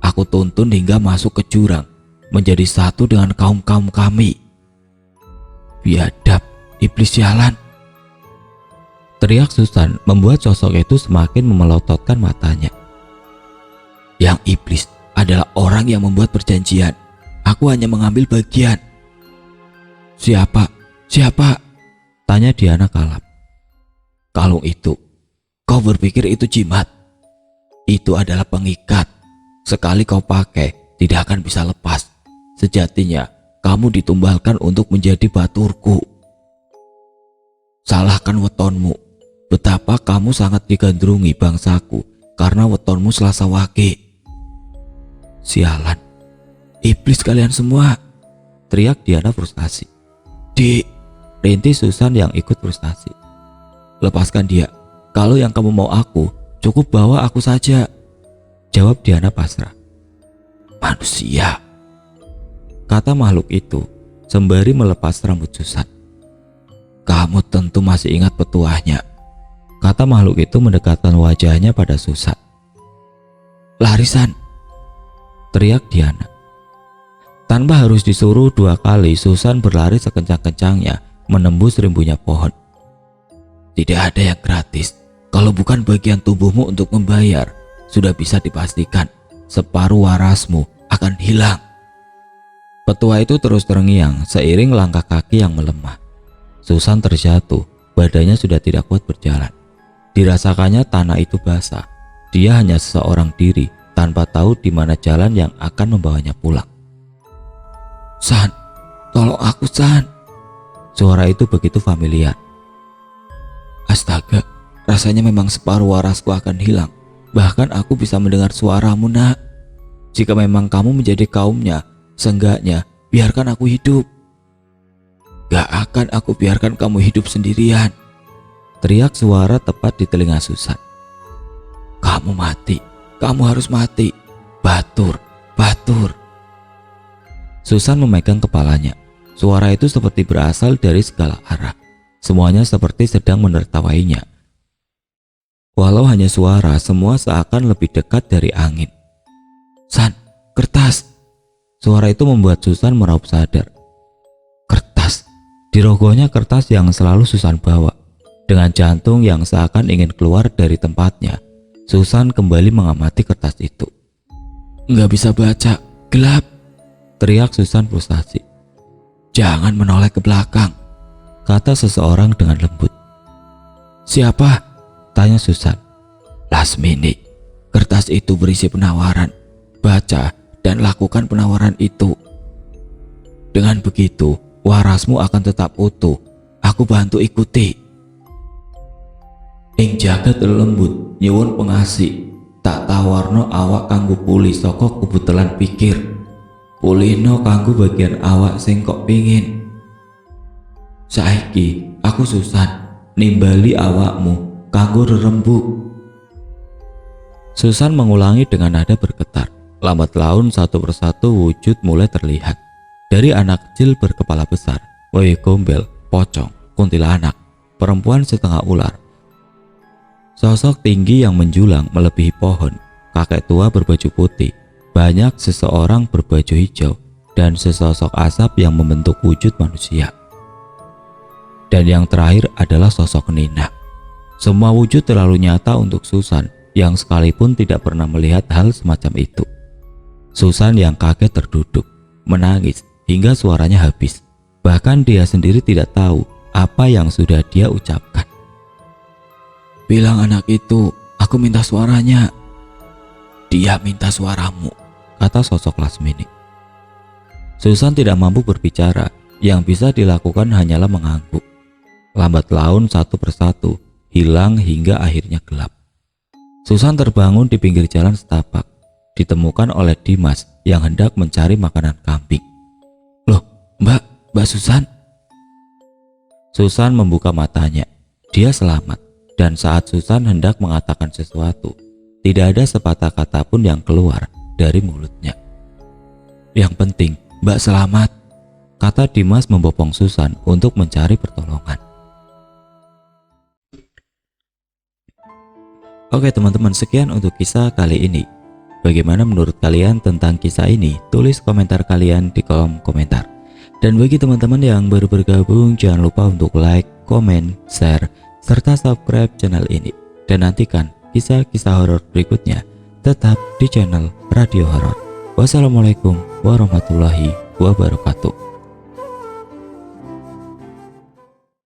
Aku tuntun hingga masuk ke jurang, menjadi satu dengan kaum-kaum kami. Biadab, iblis sialan. Teriak Susan membuat sosok itu semakin memelototkan matanya. Yang iblis adalah orang yang membuat perjanjian. Aku hanya mengambil bagian. Siapa? Tanya Diana kalap. Kalung itu, kau berpikir itu jimat? Itu adalah pengikat. Sekali kau pakai, tidak akan bisa lepas. Sejatinya, kamu ditumbalkan untuk menjadi baturku. Salahkan wetonmu. Betapa kamu sangat digandrungi bangsaku karena wetonmu Selasa Wage. Sialan, iblis kalian semua, teriak Diana frustasi. Rintis Susan yang ikut frustasi. Lepaskan dia. Kalau yang kamu mau aku, cukup bawa aku saja, jawab Diana pasrah. Manusia, kata makhluk itu sembari melepas rambut Susan. Kamu tentu masih ingat petuahnya, kata makhluk itu mendekatkan wajahnya pada Susan. Larisan, teriak Diana. Tanpa harus disuruh 2 kali, Susan berlari sekencang-kencangnya menembus rimbunya pohon. Tidak ada yang gratis. Kalau bukan bagian tubuhmu untuk membayar, sudah bisa dipastikan separuh warasmu akan hilang. Petua itu terus terngiang seiring langkah kaki yang melemah. Susan terjatuh, badannya sudah tidak kuat berjalan. Dirasakannya tanah itu basah. Dia hanya seseorang diri tanpa tahu di mana jalan yang akan membawanya pulang. San, tolong aku San. Suara itu begitu familiar. Astaga, rasanya memang separuh warasku akan hilang. Bahkan aku bisa mendengar suaramu nak. Jika memang kamu menjadi kaumnya, seenggaknya biarkan aku hidup. Gak akan aku biarkan kamu hidup sendirian, teriak suara tepat di telinga Susan. Kamu mati, kamu harus mati. Batur. Susan memegang kepalanya. Suara itu seperti berasal dari segala arah. Semuanya seperti sedang menertawainya. Walau hanya suara, semua seakan lebih dekat dari angin. San, kertas. Suara itu membuat Susan meraup sadar. Kertas. Dirogohnya kertas yang selalu Susan bawa. Dengan jantung yang seakan ingin keluar dari tempatnya, Susan kembali mengamati kertas itu. Nggak bisa baca, gelap, teriak Susan frustasi. Jangan menoleh ke belakang, kata seseorang dengan lembut. Siapa? Tanya Susan. Lasmini, kertas itu berisi penawaran. Baca dan lakukan penawaran itu. Dengan begitu, warasmu akan tetap utuh. Aku bantu ikuti. Ing jagat lembut nyuwun pengasih, tak tawarno awak kanggo pulih saka kebutelan pikir. Pulihno kanggo bagian awak sing kok pingin. Saiki aku Susan nimbali awakmu kanggo rerembug. Susan mengulangi dengan nada bergetar. Lambat laun satu persatu wujud mulai terlihat. Dari anak kecil berkepala besar, wewe gombel, pocong, kuntilanak, perempuan setengah ular. Sosok tinggi yang menjulang melebihi pohon, kakek tua berbaju putih, banyak seseorang berbaju hijau, dan sesosok asap yang membentuk wujud manusia. Dan yang terakhir adalah sosok Nina. Semua wujud terlalu nyata untuk Susan yang sekalipun tidak pernah melihat hal semacam itu. Susan yang kaget terduduk, menangis hingga suaranya habis. Bahkan dia sendiri tidak tahu apa yang sudah dia ucapkan. Bilang anak itu, aku minta suaranya. Dia minta suaramu, kata sosok Lasmini. Susan tidak mampu berbicara, yang bisa dilakukan hanyalah mengangguk. Lambat laun satu persatu, hilang hingga akhirnya gelap. Susan terbangun di pinggir jalan setapak, ditemukan oleh Dimas yang hendak mencari makanan kambing. "Loh, Mbak Susan?" Susan membuka matanya. Dia selamat, dan saat Susan hendak mengatakan sesuatu, tidak ada sepatah kata pun yang keluar dari mulutnya. "Yang penting, Mbak selamat," kata Dimas membopong Susan untuk mencari pertolongan. Oke teman-teman, sekian untuk kisah kali ini. Bagaimana menurut kalian tentang kisah ini? Tulis komentar kalian di kolom komentar. Dan bagi teman-teman yang baru bergabung, jangan lupa untuk like, komen, share, serta subscribe channel ini. Dan nantikan kisah-kisah horor berikutnya tetap di channel Radio Horor. Wassalamualaikum warahmatullahi wabarakatuh.